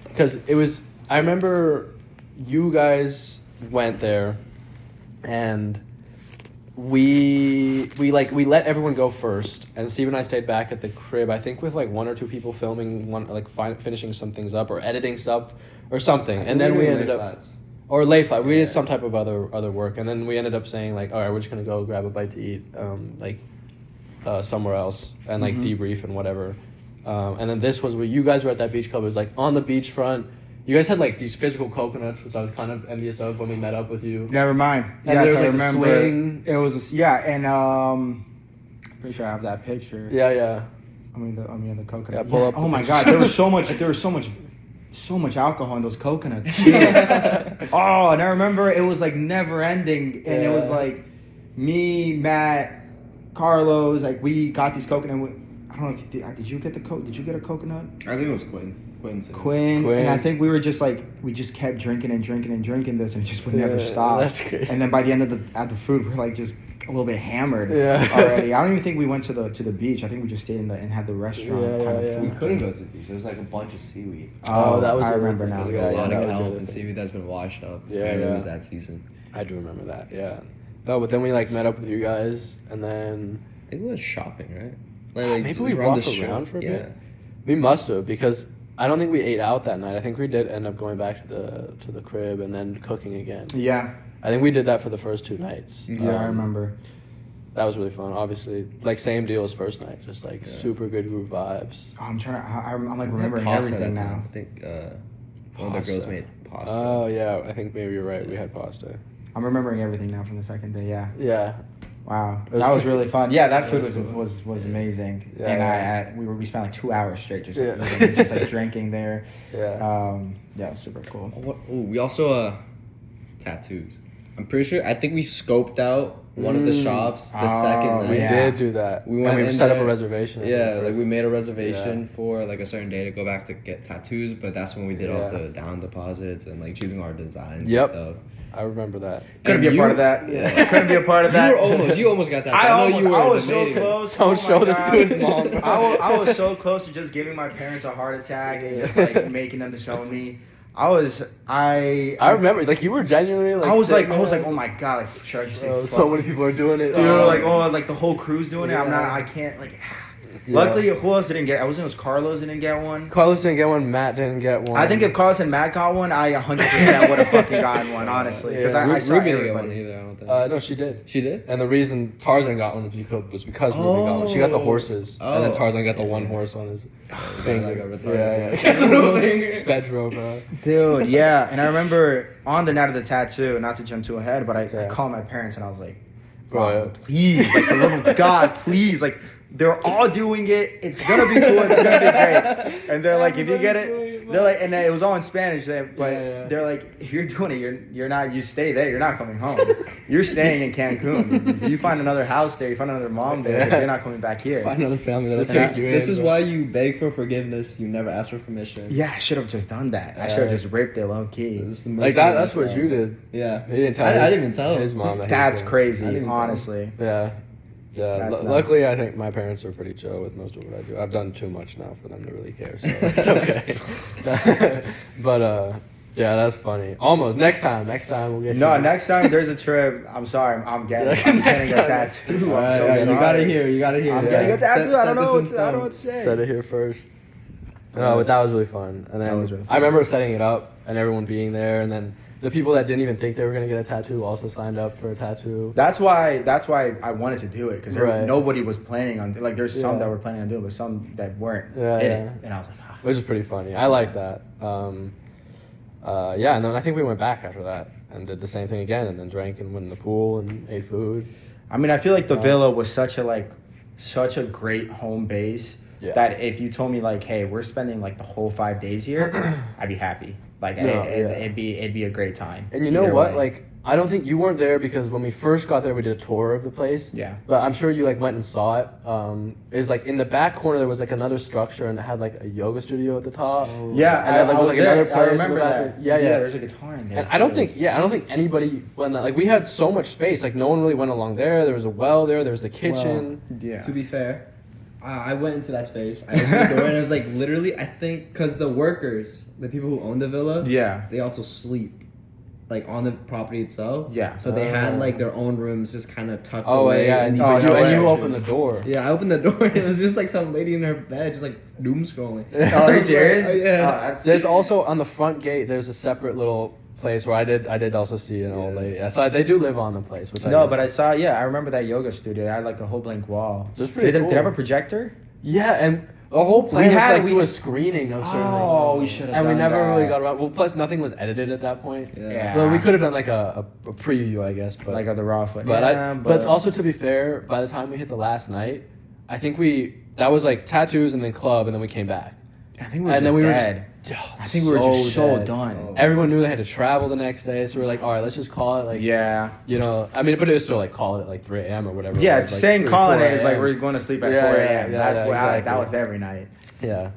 C: Because it was, I remember you guys went there, and we let everyone go first, and Steve and I stayed back at the crib. I think with like 1 or 2 people filming finishing some things up or editing stuff or something, and then we ended up. Or late flight. We did some type of other work, and then we ended up saying like, all right, we're just gonna go grab a bite to eat, somewhere else, and like debrief and whatever. And then this was where you guys were at that beach club. It was like on the beachfront. You guys had like these physical coconuts, which I was kind of envious of when we met up with you.
B: Never mind.
C: And
B: Yes,
C: there was,
B: I
C: like,
B: remember.
C: swing.
B: It was and pretty sure I have that picture.
C: Yeah.
B: I mean the coconut.
C: Yeah, pull up
B: Oh
C: the
B: my
C: picture.
B: god, there was so much alcohol in those coconuts too. Oh, and I remember it was like never ending, and it was like me, Matt, Carlos, like we got these coconut. I don't know if you did you get Did you get a coconut?
A: I think it was Quinn.
B: Quinn, and I think we were just like we just kept drinking this, and it just would never stop.
C: That's great.
B: And then by the end of the food, we're like just a little bit hammered already. I don't even think we went to the beach. I think we just stayed and had the restaurant kind of food.
A: We couldn't go to the beach. There was like a bunch of seaweed.
B: Oh,
C: that was.
B: I remember now.
A: There's like a lot of kelp and seaweed that's been washed up. It was that season.
C: I do remember that. Yeah. No, but then we like met up with you guys, and then
A: I think we went shopping, right?
C: maybe we walked around for a bit. We must have, because I don't think we ate out that night. I think we did end up going back to the crib and then cooking again.
B: Yeah.
C: I think we did that for the first 2 nights.
B: Yeah, I remember.
C: That was really fun. Obviously, like same deal as first night, just like super good group vibes.
B: Oh, I'm like remembering everything now.
A: I think one of the girls made pasta.
C: Oh yeah, I think maybe you're right. We had pasta.
B: I'm remembering everything now from the second day. Yeah.
C: Yeah.
B: Wow, that was really fun. Yeah, that food was amazing.
C: Yeah,
B: and we spent like 2 hours straight just eating, just like drinking there.
C: Yeah.
B: Yeah, it was super cool.
A: We also tattoos. I'm pretty sure. I think we scoped out one of the shops the second night.
C: We did do that.
A: We went
C: and we
A: in
C: set up
A: there.
C: a reservation.
A: Yeah, like we made a reservation for like a certain day to go back to get tattoos, but that's when we did all the down deposits and like choosing our designs and stuff.
C: I remember that.
B: Couldn't be a part of that.
A: Yeah.
B: Couldn't be a part of that.
A: You almost got that.
B: I was so
A: debating.
B: close.
C: Don't show this to his mom.
B: I was so close to just giving my parents a heart attack and just like making them to show me. I
C: remember, like you were genuinely like.
B: I was like, oh my god, like should I just say fuck?
C: So many people are doing it,
B: dude. Like the whole crew's doing it. I can't like. Luckily, who else didn't get? I was it was Carlos didn't get one.
C: Carlos didn't get one. Matt didn't get one.
B: I think if Carlos and Matt got one, I 100% would have fucking gotten one, honestly, because I saw
A: Ruby didn't get one
B: everybody.
A: either. I don't think.
C: No, she did.
A: She did.
C: And the reason Tarzan got one was because Ruby got one. She got the horses, and then
A: Oh.
C: Tarzan got the one horse on his finger.
A: Like a retarded
C: Yeah. Spedro, bro.
B: Dude, yeah, and I remember on the night of the tattoo, not to jump too ahead, but I
C: Yeah.
B: called my parents and I was like,
C: Bro,
B: "Mom, please, like for the love of God, please, like they're all doing it. It's gonna be cool. It's gonna be great." And they're like, "If you get it," they're like, and it was all in Spanish. But they're like, "If you're doing it, you're not. You stay there. You're not coming home. You're staying in Cancun. If you find another house there, you find another mom there, you're not coming back here."
C: Find another family that'll take you in.
A: This is
C: bro.
A: why you beg for forgiveness. You never ask for permission.
B: Yeah, I should have just done that. I should have just ripped it low key.
A: This is the
C: Like
A: mercy of
C: that's what
A: Islam.
C: you did.
A: Yeah.
C: He didn't tell.
A: I
C: his-
A: didn't even tell
C: his
A: him.
C: mom. That he
B: That's
C: was doing it.
A: I
B: crazy,
A: didn't even tell
B: honestly.
C: Yeah. Yeah,
B: That's nuts.
C: luckily I think my parents are pretty chill with most of what I do. I've done too much now for them to really care, so it's okay. But yeah, that's funny. Almost next time we'll get.
B: No,
C: you.
B: next time there's a trip, I'm sorry, I'm getting a tattoo. I'm so sorry.
A: You gotta hear. You gotta hear.
B: I'm
C: Yeah.
B: getting a tattoo.
A: Set-
B: I don't
A: set
B: know
A: this
B: what
A: in
B: I don't know
A: stone.
B: what to say.
C: Said it here first. No, but that was really fun. And then
B: That was really fun.
C: I remember setting it up and everyone being there, and then the people that didn't even think they were gonna get a tattoo also signed up for a tattoo.
B: That's why I wanted to do it because
C: Right.
B: nobody was planning on like there's some
C: Yeah.
B: that were planning on doing it, but some that weren't
C: Yeah,
B: did
C: yeah.
B: it, and I was like, ah.
C: Which is pretty funny. I like that. Yeah, and then I think we went back after that and did the same thing again, and then drank and went in the pool and ate food.
B: I mean, I feel like the villa was such a great home base
C: Yeah.
B: that if you told me like, hey, we're spending like the whole 5 days here, I'd be happy. Like
C: Yeah,
B: it'd be a great time.
C: And you know
B: either
C: what?
B: way.
C: Like, I don't think you weren't there because when we first got there, we did a tour of the place.
B: Yeah.
C: But I'm sure you like went and saw it. Is like in the back corner there was like another structure and it had like a yoga studio at the top.
B: Yeah,
C: And then, like,
B: I
C: was,
B: was
C: like,
B: there.
C: another
B: I
C: place in
B: remember
C: the
B: that.
C: bathroom. Yeah.
B: There's a guitar in there.
C: And I don't
B: too.
C: think, I don't think anybody went that. Like, we had so much space. Like, no one really went along there. There was a well there. There was the kitchen.
B: Yeah.
A: To be fair, I went into that space. I opened the door and it was like literally, I think, because the workers, the people who own the villa,
B: Yeah.
A: they also sleep like on the property itself.
B: Yeah.
A: So they had like their own rooms just kind of tucked
C: Oh,
A: away.
C: yeah. And,
A: in
C: you,
A: these,
B: Oh,
C: and
B: no
C: you
B: way.
C: opened the door.
A: Yeah, I opened the door and it was just like some lady in her bed, just like doom scrolling.
B: Oh, are you serious?
A: Oh, yeah.
B: Oh, that's
C: There's also on the front gate. There's a separate little place where I did also see an old lady. Yeah, so they do live on the place. Which
B: no, but I saw. Yeah, I remember that yoga studio. They had like a whole blank wall.
C: It was pretty
B: Did it
C: cool.
B: have a projector?
C: Yeah, and the whole plan was
B: had-
C: like do a screening of certain
B: Oh,
C: things.
B: we should have
C: And we
B: done
C: never
B: that.
C: really got around. Well, plus nothing was edited at that point.
A: Yeah.
C: Well, we could have done like a preview, I guess. But
B: Like of the raw foot.
C: But
B: yeah,
C: but also to be fair, by the time we hit the last night, I think that was like tattoos and then club and then we came back.
B: I think we were
C: And
B: just
C: then we were
B: dead. I think we were just so done.
C: Everyone knew they had to travel the next day, so we were like, all right, let's just call it like,
B: Yeah.
C: you know, I mean, but it was still like call it at like 3 a.m. or whatever.
B: Yeah,
C: it was, like,
B: saying
C: 3,
B: calling
C: 4
B: it is like
C: a.m.
B: we're going to sleep at
C: Yeah,
B: 4
C: yeah,
B: a.m.
C: yeah,
B: That's
C: yeah,
B: what that
C: exactly.
B: was every night.
C: Yeah.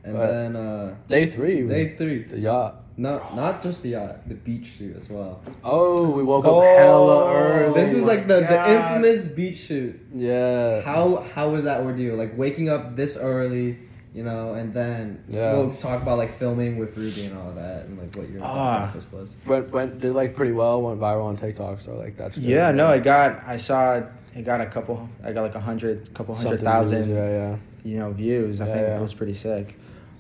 A: And
C: But
A: then
C: Day 3 was
A: day 3,
C: the yacht.
A: not just the yacht, the beach shoot as well.
C: Oh, we woke
B: Oh,
C: up hella early.
A: This is like the
B: God.
A: infamous beach shoot.
C: Yeah.
A: How was that ordeal? Like waking up this early, you know, and then we'll talk about like filming with Ruby and all that, and like what your process was.
C: Went did like pretty well. Went viral on TikTok. So like that's. good.
B: Yeah, no, I got like 100,000,
C: Yeah.
B: you know, views. I think it was pretty sick.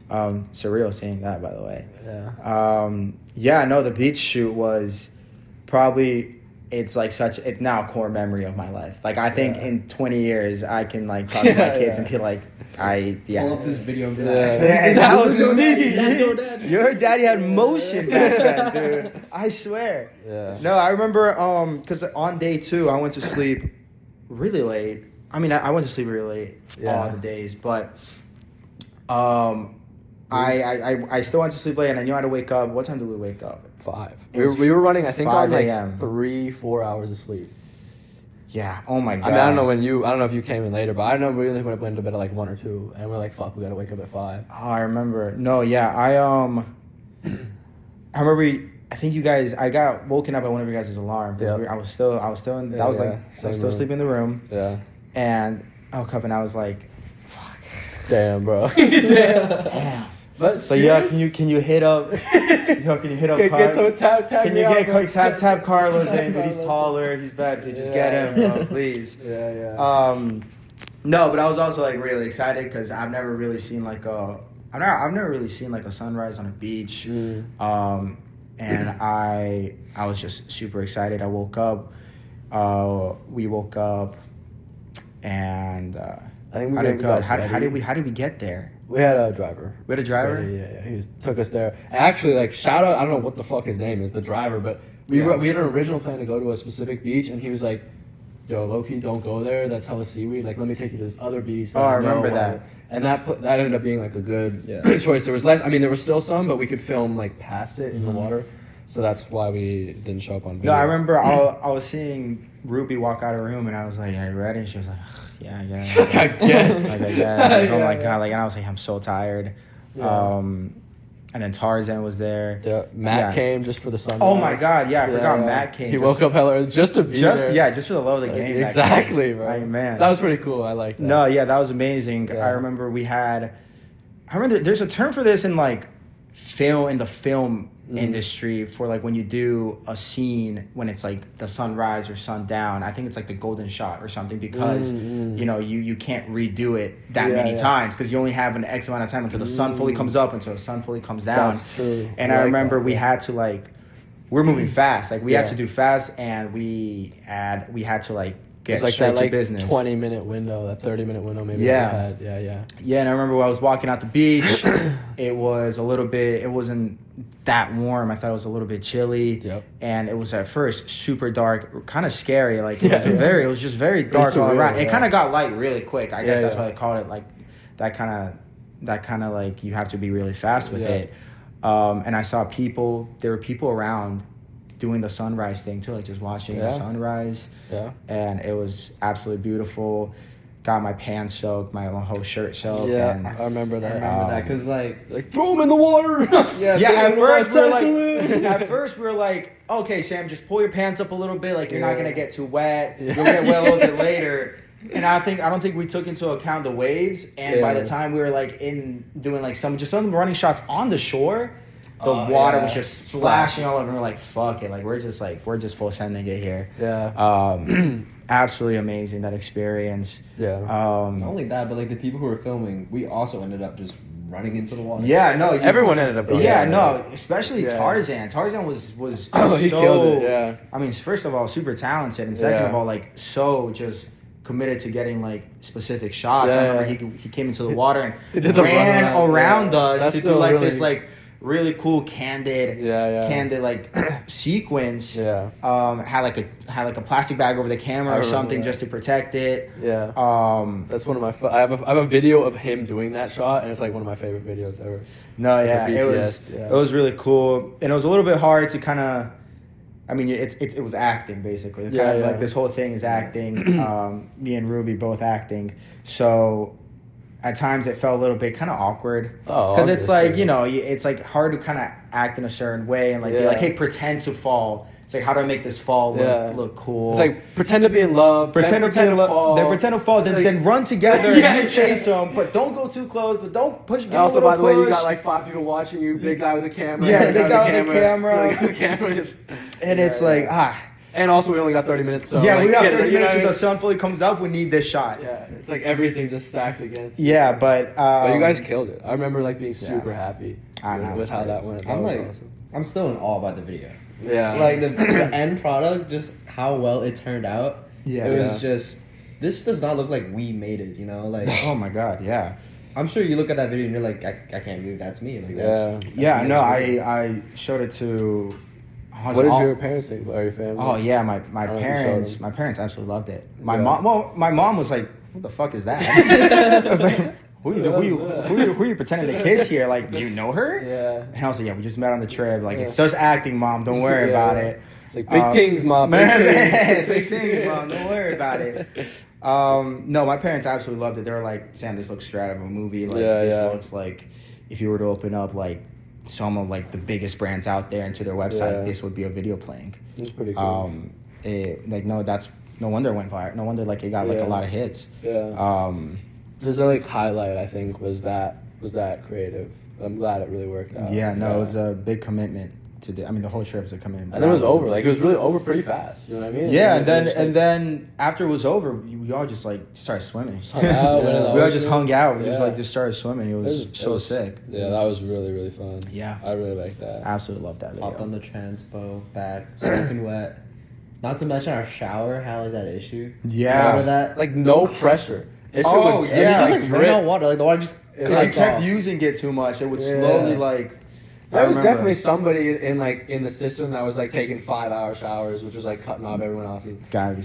B: Surreal seeing that, by the way.
C: Yeah.
B: No, the beach shoot was probably, it's like it's now a core memory of my life. Like I think in 20 years I can like talk to my kids and be like,
A: Pull up this video and be like,
B: Yeah, that was
A: your
B: me.
A: daddy.
B: Your daddy had motion back then, dude. I swear.
C: Yeah.
B: No, I remember because on day 2 I went to sleep really late. I mean, I went to sleep really late all the days, but I still went to sleep late and I knew I had to wake up. What time did we wake up?
C: 5.
B: It was
C: We were running. I think
B: 5
C: on like
B: a.m.
C: 3-4 hours of sleep.
B: Yeah. Oh my god.
C: I mean, I don't know if you came in later, but I remember we went to bed at like 1 or 2, and we're like, fuck, we gotta wake up at 5.
B: Oh, I remember. No, yeah, I remember. I think you guys. I got woken up by one of you guys' alarm because I was still in.
C: Yeah,
B: That was
C: yeah,
B: like I was
C: same
B: still
C: room.
B: sleeping in the room,
C: Yeah.
B: and I woke up and I was like, "Fuck,
C: Damn, bro.
B: damn."
C: But
B: So yeah, can you hit up? Can you hit up?
C: Get some tap.
B: Can you tap Carlos in? Dude, he's
C: Carlos.
B: taller. He's bad. Dude, just get him, bro, please.
C: Yeah.
B: No, but I was also like really excited because I've never really seen like I've never really seen like a sunrise on a beach. And I was just super excited. I woke up. We woke up, and
C: I think
B: how did we get there?
C: We had a driver.
B: We had a driver?
C: Yeah. He took us there. Actually, like, shout out, I don't know what the fuck his name is, the driver, but we had an original plan to go to a specific beach, and he was like, yo, low-key, don't go there. That's hella seaweed. Like, let me take you to this other beach.
B: Oh, I remember that.
C: And that ended up being, like, a good choice. There was less, I mean, there was still some, but we could film, like, past it in the water. So that's why we didn't show up on video.
B: No, I remember I was seeing Ruby walk out of her room, and I was like, are you ready? And she was like, yeah, I guess.
C: I guess.
B: Like, I guess. Like, oh my God. Like, and I was like, I'm so tired.
C: Yeah.
B: And then Tarzan was there.
C: Yeah, Matt came just for the sunrise.
B: Oh my God, I forgot Matt came.
C: He woke up hella just to be there.
B: Yeah, just for the love of the game.
C: Exactly, bro.
B: Like, man.
C: That was pretty cool. I like that.
B: No, yeah, that was amazing.
C: Yeah.
B: I remember there's a term for this in like film industry for like when you do a scene when it's like the sunrise or sundown. I think it's like the golden shot or something because you know you can't redo it that many times because you only have an X amount of time until the sun fully comes up, until the sun fully comes down.
C: That's true.
B: And I remember we had to like we're moving fast. Like we had to do fast, and we had to like get
C: like
B: straight
C: that,
B: to
C: like,
B: business.
C: 20-minute window, that 30-minute window maybe.
B: Yeah.
C: We had.
B: Yeah, and I remember when I was walking out the beach, it wasn't that warm. I thought it was a little bit chilly.
C: Yep.
B: And it was at first super dark, kind of scary. Like it was just very dark all around. It kind of got light really quick. I guess that's why they called it like that kind of like you have to be really fast with it. And I saw there were people around doing the sunrise thing too, like just watching the sunrise. Yeah. And it was absolutely beautiful. Got my pants soaked, my whole shirt soaked.
C: Yeah,
B: and,
C: I remember that.
A: Because like
C: throw them in the water.
B: At first we were like, okay, Sam, just pull your pants up a little bit. Like you're not gonna get too wet. You'll get wet a little bit later. And I don't think we took into account the waves. And by the time we were like doing like some running shots on the shore, the water was just splashing all over. And we're like, fuck it. Like we're just full sending it here.
C: Yeah.
B: Absolutely amazing, that experience.
C: Yeah.
A: Not only that, but like the people who were filming, we also ended up just running into the water.
B: Yeah, no.
C: Everyone ended up going.
B: Especially Tarzan. Tarzan was
C: he killed it, yeah.
B: I mean, first of all, super talented, and second of all, like so just committed to getting like specific shots. I remember he came into the water and ran around us to do like this like really cool candid like sequence. Had like a plastic bag over the camera or something just to protect it.
C: That's one of my I have a video of him doing that shot, and it's like one of my favorite videos ever.
B: It was really cool, and it was a little bit hard to kind of, I mean, it was acting basically. Like this whole thing is acting. Me and Ruby both acting, so at times it felt a little bit kind of awkward because it's like, you know, it's like hard to kind of act in a certain way and like be like, hey, pretend to fall. It's like, how do I make this fall look cool?
C: It's like pretend to be in love.
B: Pretend to fall. Then pretend to fall. Then run together. You chase them, but don't go too close. But don't push. Give them a little push. Also, by the way,
C: you got like 5 people watching you. Big guy with a camera.
B: Yeah, big guy with a camera. And it's like
C: And also, we only got 30 minutes. So
B: we got 30 minutes when the sun fully comes up. We need this shot.
C: Yeah, it's like everything just stacked against.
B: Yeah, but
C: you guys killed it. I remember like being super happy with how that went.
A: I'm still in awe by the video.
C: Yeah,
A: like the end product, just how well it turned out. Yeah, it was just. This does not look like we made it. You know, like.
B: Oh my God! Yeah.
A: I'm sure you look at that video and you're like, I can't believe that's me. Like,
B: no, I showed it to.
C: What did your parents think? Or your family?
B: Oh yeah, my parents absolutely loved it. My mom was like, "What the fuck is that?" I was like, who are you pretending to kiss here? Like, do you know her?
C: Yeah.
B: And I was like, yeah, we just met on the trip. Like, it's just acting, Mom. Don't worry about it.
C: It's like big things, Mom.
B: Big things, Mom. Don't worry about it. No, my parents absolutely loved it. They were like, Sam, this looks straight out of a movie. Like, this looks like if you were to open up like some of like the biggest brands out there into their website, this would be a video playing.
C: It's pretty cool.
B: No wonder it went viral. No wonder like it got like a lot of hits.
C: Yeah. There's a like highlight, I think, was that creative. I'm glad it really worked out.
B: Yeah, no, it was a big commitment I mean, the whole trip to come in.
C: And then it was over. Like, it was really over pretty fast. You know what I mean?
B: Yeah, and then after it was over, we all just like started swimming.
C: Hung out, went in the
B: We all
C: ocean.
B: just hung out. We
C: Yeah.
B: just started swimming. It was so sick.
C: Yeah, that was really, really fun.
B: Yeah.
C: I really like that.
B: Absolutely love that video.
A: Hopped on the transpo, back, soaking wet. Not to mention our shower had like that issue.
B: Yeah.
A: Remember that?
C: Like, no pressure. It
B: Oh,
C: would,
B: yeah.
A: It just like
C: drip.
A: ran out water. Like the water just.
C: If
B: If you
A: cuts
B: kept
A: off.
B: using it too much, it would
A: Yeah.
B: slowly like.
C: There was definitely somebody in the system that was like taking 5-hour showers, which was like cutting off everyone else's.
B: It's gotta be.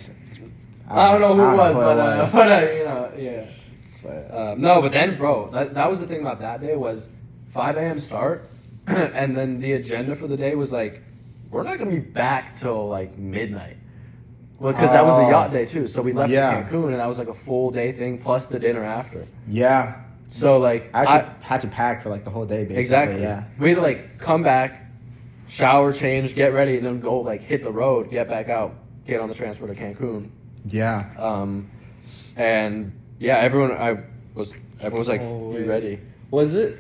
C: I don't know who it was,
B: who
C: but you know, yeah. But, no, but then, bro, that was the thing about that day was 5 a.m. start, and then the agenda for the day was like, we're not gonna be back till like midnight. Well, because that was the yacht day too, so we left
B: Yeah.
C: in Cancun, and that was like a full day thing plus the dinner after.
B: Yeah.
C: So like,
B: I had to pack for like the whole day basically.
C: exactly.
B: Yeah.
C: We had to like come back, shower, change, get ready, and then go like hit the road, get back out, get on the transport to Cancun.
B: Yeah.
C: And yeah, everyone was like,
A: Oh,
C: "You
A: wait.
C: ready?"
A: Was it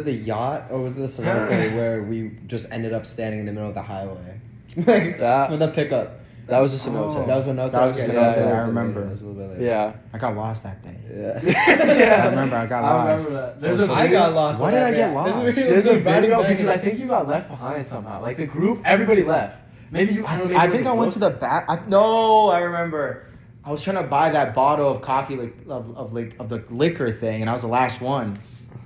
A: the yacht or was it the cenote where we just ended up standing in the middle of the highway? Like
C: That-
A: for the cenote.
C: That was just a note.
B: Oh.
A: That was a note.
B: That was a
A: Okay,
B: cenote,
A: yeah,
B: I
A: yeah,
B: remember.
A: That was a little bit later.
C: Yeah.
B: I got lost that day.
A: Yeah.
C: Yeah.
B: I remember I got lost.
C: remember that.
B: There's a
A: I got lost.
B: Why
A: on
B: did
A: that
B: I get
A: day.
B: lost?
C: There's a
A: riding
C: video
A: back
C: because I
A: and-
C: think you got left behind somehow. Like the group, everybody left. Maybe you.
B: I
C: don't know,
B: I
C: maybe
B: think
C: it
B: I
C: was
B: went to the back. No, I remember. I was trying to buy that bottle of coffee, like of the liquor thing, and I was the last one,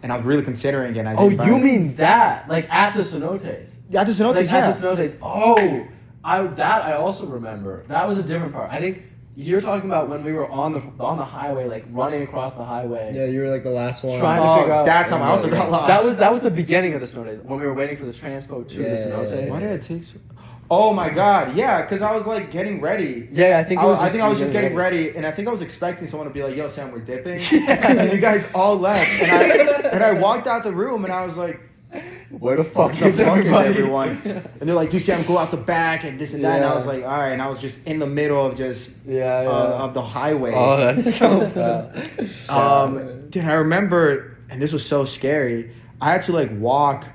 B: and I was really considering it. And I
C: Oh,
B: didn't buy
C: you
B: it.
C: mean that? Like at the cenotes?
B: Yeah, the cenotes,
C: Like
B: yeah.
C: at the cenotes. Oh, I also remember. That was a different part. I think you're talking about when we were on the highway, like running across the highway.
A: Yeah, you were like the last one.
C: Trying to figure
B: Oh,
C: out-
B: that time I also got lost.
C: That was the beginning of the cenotes when we were waiting for the transpo to the cenote.
B: Why did it take so? Oh my god, yeah, because I was like getting ready.
C: Yeah, I think.
B: I was just getting ready, and I think I was expecting someone to be like, "Yo, Sam, we're dipping,"
C: Yeah.
B: and you guys all left, and I walked out the room, and I was like,
C: Where the fuck,
B: "The fuck is
C: everybody?
B: everyone?" And they're like, "Dude, Sam, go out the back and this and that," and I
C: Yeah.
B: was like, "All right," and I was just in the middle of just
C: Yeah, yeah.
B: of the highway.
C: Oh, that's so bad.
B: Then I remember, and this was so scary. I had to like walk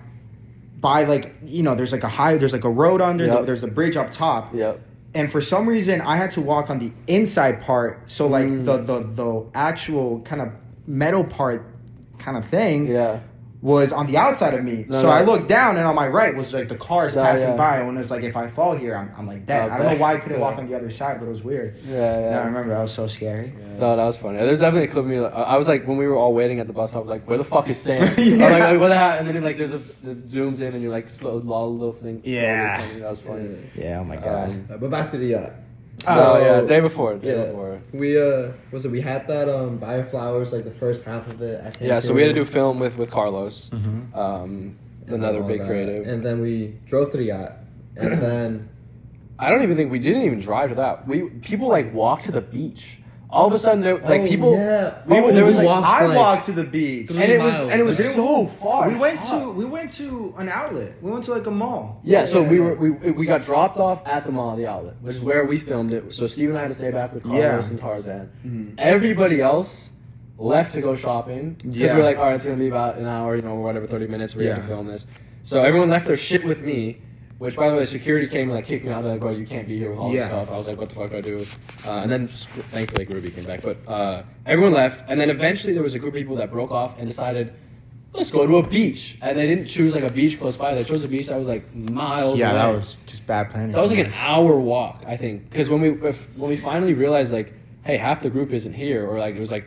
B: by like there's like a road under,
C: Yep.
B: there's a bridge up top.
C: Yep.
B: And for some reason, I had to walk on the inside part, so like the actual kind of metal part kind of thing
C: Yeah.
B: was on the outside of me.
C: No,
B: so
C: no.
B: I looked down, and on my right was like the cars
C: Yeah,
B: passing
C: yeah.
B: by, and it was like if I fall here, I'm like dead. I don't know why I couldn't
C: Yeah.
B: walk on the other side, but it was weird.
C: Yeah,
B: And I
C: yeah.
B: remember that was so scary.
C: No, that was funny. There's definitely a clip of me. I was like, when we were all waiting at the bus stop, I was like, where the fuck is Sam?
B: Yeah.
C: I was like, what the hell? And then like there's it zooms in and you're like slow, little thing.
B: Yeah.
C: That was funny.
B: Yeah. Oh my god.
A: But back to the yacht.
C: So yeah, day before.
A: Yeah, we we had that buying flowers like the first half of it. I think
C: Yeah, so we had to do film with Carlos,
B: Mm-hmm.
A: and
C: another
A: all
C: big
A: that.
C: creative.
A: And then we drove to the yacht, and then
C: I don't even think we didn't even drive to that. People like walked to the beach. All of a sudden, there, like people.
A: Yeah.
C: There was like,
A: walked
B: I
A: like-
B: walked to the beach.
C: and it was
A: miles.
C: so far.
B: We went to an outlet. We went to like a mall.
C: Yeah, so
A: Yeah.
C: we got dropped off at the mall, the outlet, which is where we filmed it. So Steve and I had to stay back with Carlos
B: Yeah.
C: and Tarzan.
A: Mhm.
C: Everybody else left to go shopping because
B: Yeah.
C: we were like, all right, it's gonna be about an hour, whatever, 30 minutes. We have to
B: Yeah.
C: film this. So everyone left their shit with me. Which, by the way, security came and like kicked me out. They're like, "Well, you can't be here with all this
B: Yeah.
C: stuff." I was like, "What the fuck do I do?" And then, thankfully, Ruby came back. But everyone left, and then eventually there was a group of people that broke off and decided, "Let's go to a beach." And they didn't choose like a beach close by. They chose a beach that was like miles.
B: Yeah,
C: away.
B: that was just bad planning.
C: That was like an
B: Yes.
C: hour walk, I think. Because when we finally realized like, hey, half the group isn't here, or like it was like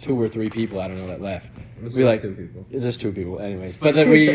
C: 2 or 3 people, I don't know, that left.
A: It was
C: We
A: just
C: like
A: 2 people.
C: It's just 2 people, anyways. But then we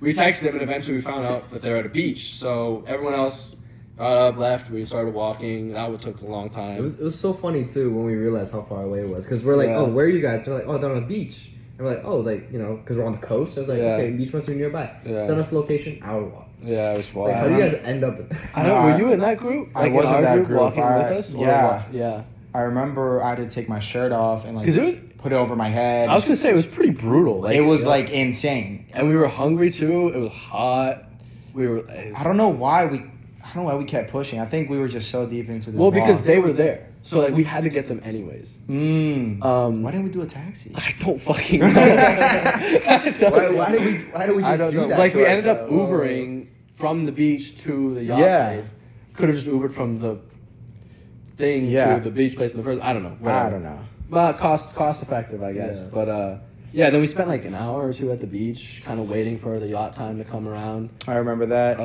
C: we texted them, and eventually we found out that they're at a beach. So everyone else got up, left. We started walking. That took a long time.
A: It was so funny too when we realized how far away it was because we're like,
C: Yeah.
A: oh, where are you guys? They're like, oh, they're on a beach. And we're like, oh, like because we're on the coast. I was like,
C: Yeah.
A: okay, beach must be nearby.
C: Yeah.
A: Send us location, hour walk.
C: Yeah, it was fun.
A: Like, how do you guys end up?
C: I don't. Were you in that group?
B: I
C: Like,
B: was
C: in
B: in
C: our
B: that group.
C: walking
B: I-
C: with us. Or
B: yeah.
C: what? Yeah.
B: I remember I had to take my shirt off and like
C: 'Cause it was-
B: put it over my head.
C: I was gonna say it was pretty brutal. Like,
B: it was
C: you know,
B: like insane.
C: and we were hungry too. It was hot. We were.
B: I don't know why we kept pushing. I think we were just so deep into this.
C: Well, because
B: walk.
C: they were there. So like we had to get them anyways.
B: Why didn't we do a taxi?
C: I don't fucking know.
B: Why did we just do that?
C: Like
B: to
C: we ended up
B: ourselves?
C: Ubering from the beach to the yacht place. Could have just Ubered from the thing to the beach place in the first. I don't know.
B: I don't know.
C: But cost effective, I guess. Yeah. But then we spent like an hour or two at the beach, kind of waiting for the yacht time to come around.
B: I remember that. The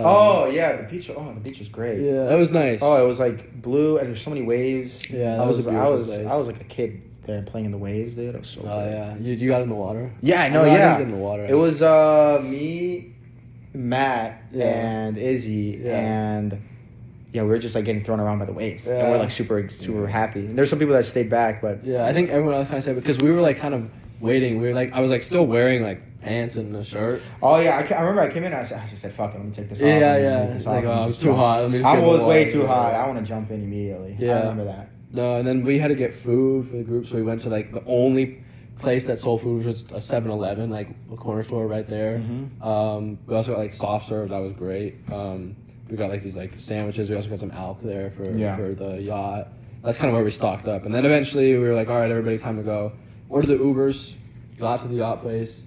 B: beach. Oh, the beach was great.
C: Yeah, it was nice.
B: Oh, it was like blue, and there's so many waves.
C: Yeah,
B: I was like a kid there playing in the waves, dude. It was so. Oh
C: yeah, you got in the water.
B: Yeah, I know.
C: I
B: Yeah,
C: didn't get in the water.
B: It was me, Matt, and Izzy, and. Yeah, we were just like getting thrown around by the waves, and we're like super happy. And there's some people that stayed back, but
C: I think everyone else kind of said because we were like kind of waiting. We were like, I was like still wearing like pants and a shirt.
B: Oh yeah, I remember I came in and I just said, "Fuck it, let me take this off."
C: It's like, oh, it's too hot.
B: I was way too hot. I want to jump in immediately. Yeah, I remember that.
C: No, and then we had to get food for the group, so we went to like the only place that sold food was just a 7-Eleven, like a corner store right there. Mm-hmm. We also got like soft serve. That was great. We got like these like sandwiches. We also got some elk there for the yacht. That's kind of where we stocked up. And then eventually we were like, all right, everybody, time to go. Ordered the Ubers, got to the yacht place.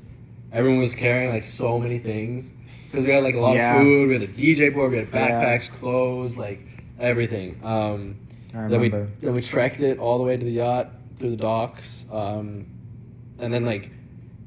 C: Everyone was carrying like so many things because we had like a lot of food. We had a DJ board. We had backpacks, clothes, like everything.
B: I remember.
C: Then we trekked it all the way to the yacht through the docks. And then like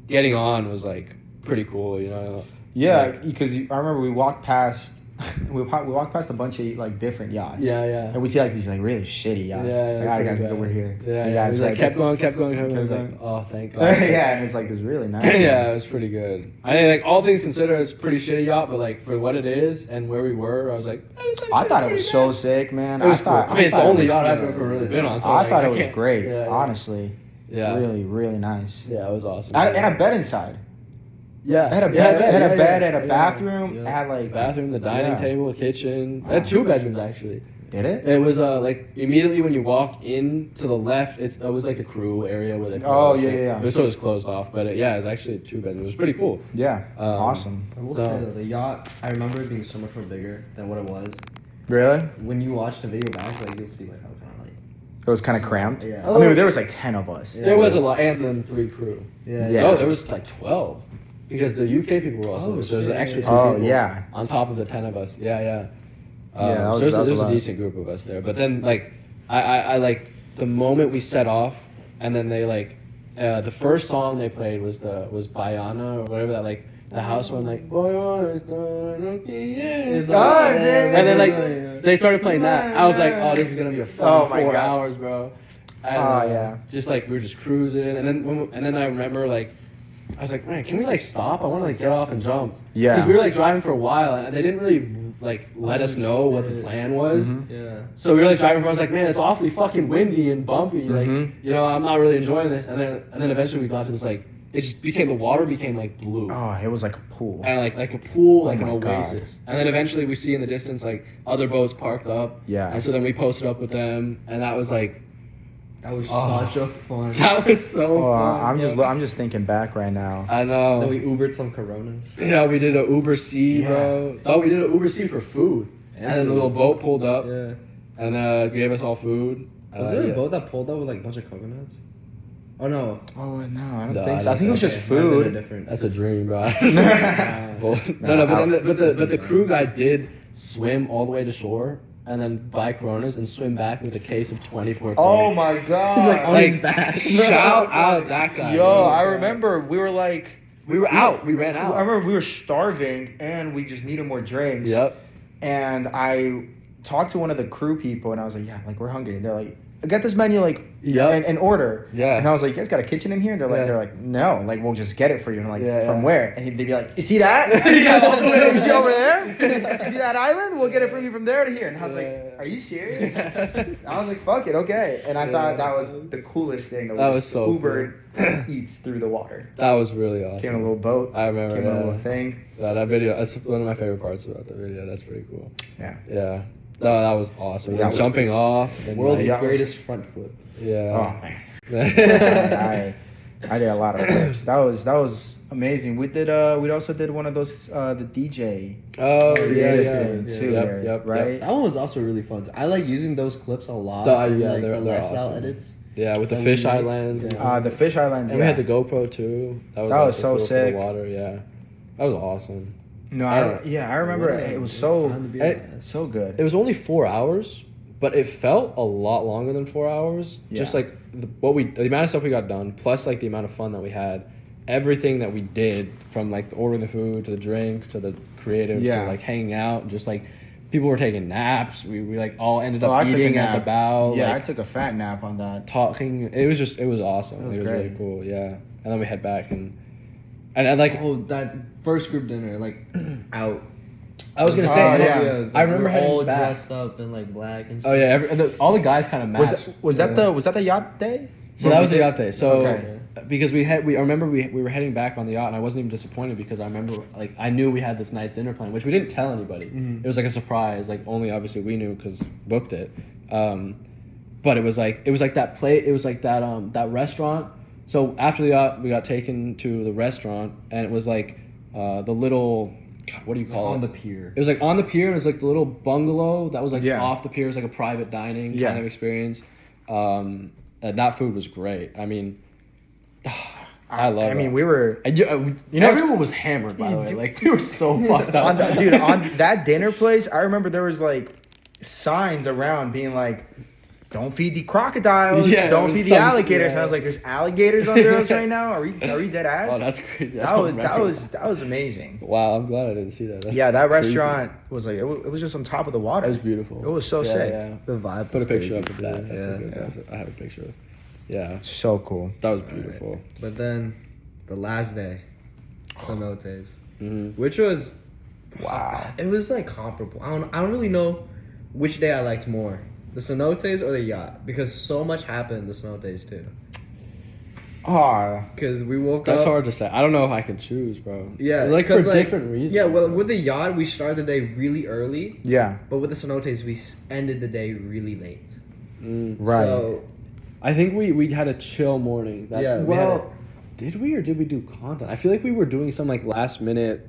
C: getting on was like pretty cool, you know.
B: Yeah, because I remember we walked past. We walked past a bunch of like different yachts.
C: Yeah.
B: And we see like these like really shitty yachts.
C: Yeah,
B: it's like, all right, guys, we're here.
C: Yeah. It's like kept going. I was like, oh, thank God.
B: Yeah, and it's like this really nice.
C: Yeah, it was pretty good. I mean, like all things considered, it's a pretty shitty yacht, but like for what it is and where we were, I was like,
B: I thought it was so sick, man.
C: It's the only yacht I've ever really been on. So
B: I thought it was great, honestly.
C: Yeah.
B: Really, really nice.
C: Yeah, it was awesome.
B: And a bed inside.
C: Yeah.
B: It had a bed, had a bathroom, it had like
C: bathroom, the dining table, kitchen. It had 2 bedrooms actually.
B: Did it?
C: It was like immediately when you walk in to the left, it was like the crew area where they.
B: Oh yeah.
C: So it was closed off, but it was actually 2 bedrooms. It was pretty cool.
B: Yeah, awesome.
A: I will say though, the yacht, I remember it being so much more bigger than what it was.
B: Really?
A: When you watch the video back, like you'll see like how kind of like.
B: It was kind of cramped.
A: Yeah.
B: I mean, there was like 10 of us.
C: There was a lot, and then 3 crew.
B: Yeah.
C: Oh, there was like 12. Because the UK people were also there. So there's an extra 2 people on top of the 10 of us. Yeah. There's a decent group of us there. But then, like, I like, the moment we set off, and then they, like, the first song they played was Bayana, or whatever that, like, the house one, like, and then, like, they started playing that. I was like, oh, this is going to be a fun 4 hours, bro. And, just, like, we were just cruising. And then I remember, like, I was like, man, can we like stop? I want to like get off and jump. Yeah. Because we were like driving for a while and they didn't really like let us know what the plan was. Mm-hmm. Yeah. So we were like driving for. I was like, man, it's awfully fucking windy and bumpy. Like, you know, I'm not really enjoying this. And then eventually we got to this like, it just became, the water became like blue.
B: Oh, it was like a pool.
C: And like a pool, like an oasis. And then eventually we see in the distance like other boats parked up.
B: Yeah.
C: And so then we posted up with them, and that was like.
A: That was such a fun.
C: That was so fun.
B: I'm just thinking back right now.
C: I know.
A: Then we Ubered some Coronas.
C: Yeah, we did an Uber C, bro. Oh, we did an Uber C for food. And then the little boat pulled up. Yeah. And gave us all food.
A: Was there a boat that pulled up with like a bunch of coconuts? Oh no.
B: Oh no, I don't think so. I think it was just food.
C: That's a dream, bro. But the crew guy did swim all the way to shore. And then buy Coronas and swim back with a case of 24.
B: Oh my God!
A: He's like on his back.
C: Shout out that guy.
B: Yo, I remember we were out.
C: We ran out.
B: I remember we were starving and we just needed more drinks.
C: Yep.
B: And I talked to one of the crew people and I was like, yeah, like we're hungry. And they're like, get this menu and order. Yeah. And I was like, you guys got a kitchen in here? And they're like, no, like we'll just get it for you. And I'm like, from where? And they'd be like, you see that? You see over there? You see that island? We'll get it for you from there to here. And I was like, are you serious? I was like, fuck it, okay. And I thought that was the coolest thing.
C: That was so
B: Ubered eats through the water.
C: That was really awesome.
B: Came in a little boat.
C: I remember.
B: Came in a little thing.
C: That video, that's one of my favorite parts about the video. That's pretty cool.
B: Yeah.
C: Yeah. Oh, that was awesome. Yeah, jumping off.
A: World's greatest front flip.
C: Yeah.
B: Oh, man. I did a lot of flips. That was amazing. We also did one of those the DJ.
C: Oh
B: creative
C: yeah.
B: thing too. There, right?
A: That one was also really fun. I like using those clips a lot.
C: They're
A: lifestyle
C: awesome.
A: edits.
C: Yeah, with the
A: that
C: fish
A: we made.
C: islands.
B: The fish islands.
C: And we had the GoPro too. That was
B: so
C: cool for
B: sick.
C: the water, yeah. That was awesome.
B: No, I remember it was so good.
C: It was only 4 hours, but it felt a lot longer than 4 hours.
B: Yeah.
C: Just like the amount of stuff we got done, plus like the amount of fun that we had, everything that we did, from like ordering the food to the drinks to the creative to like hanging out, and just like people were taking naps. We like all ended up eating at the bow.
B: Yeah,
C: like,
B: I took a fat nap on that.
C: Talking. It was awesome. It was
B: great.
C: really cool. Yeah, and then we head back and like
A: that first group dinner, like out.
C: I was gonna say, I remember
A: all
C: heading back.
A: dressed up in like black and shit.
C: Oh yeah, all the guys kind of matched.
B: Was that the yacht day?
C: So that was the yacht day. So
B: okay.
C: Because I remember we were heading back on the yacht, and I wasn't even disappointed because I remember like I knew we had this nice dinner plan, which we didn't tell anybody.
A: Mm-hmm.
C: It was like a surprise, like only obviously we knew because booked it. But it was like that that restaurant. So after the yacht, we got taken to the restaurant, and it was like the little. God, what do you call it?
A: On the pier.
C: It was like on the pier. It was like the little bungalow that was like
B: Yeah.
C: off the pier. It was like a private dining kind of experience. And that food was great. I mean, I love it.
B: I mean, we were.
C: Everyone was hammered, by the way. Like, we were so fucked up.
B: on that dinner place, I remember there was like signs around being like, "Don't feed the crocodiles.
C: Yeah,
B: don't feed the alligators." And I was like, "There's alligators under us right now. Are we dead ass?"
C: Oh, that's crazy.
B: That was amazing.
C: Wow, I'm glad I didn't see that. That's
B: that
C: crazy.
B: restaurant was like it was just on top of the water.
C: It was beautiful.
B: It was so sick.
C: Yeah.
A: The vibe.
C: Put a
A: was
C: picture
A: crazy
C: up of that.
A: too.
C: That's I have a picture of. Yeah,
B: So cool.
C: that was beautiful.
A: Right. But then the last day, cenotes,
C: Mm-hmm.
A: which was
B: Wow.
A: It was like comparable. I don't really know which day I liked more, the cenotes or the yacht, because so much happened in the cenotes too.
B: Oh,
A: Because we woke
C: That's
A: up.
C: hard to say. I don't know if I can choose, bro.
A: Yeah,
C: It's like for
A: 'cause,
C: different reasons.
A: Yeah, well,
C: bro.
A: with the yacht we started the day really early,
B: yeah.
A: but with the cenotes we ended the day really late.
B: Right.
A: So
C: I think we had a chill morning. Did we or did we do content? I feel like we were doing some like last minute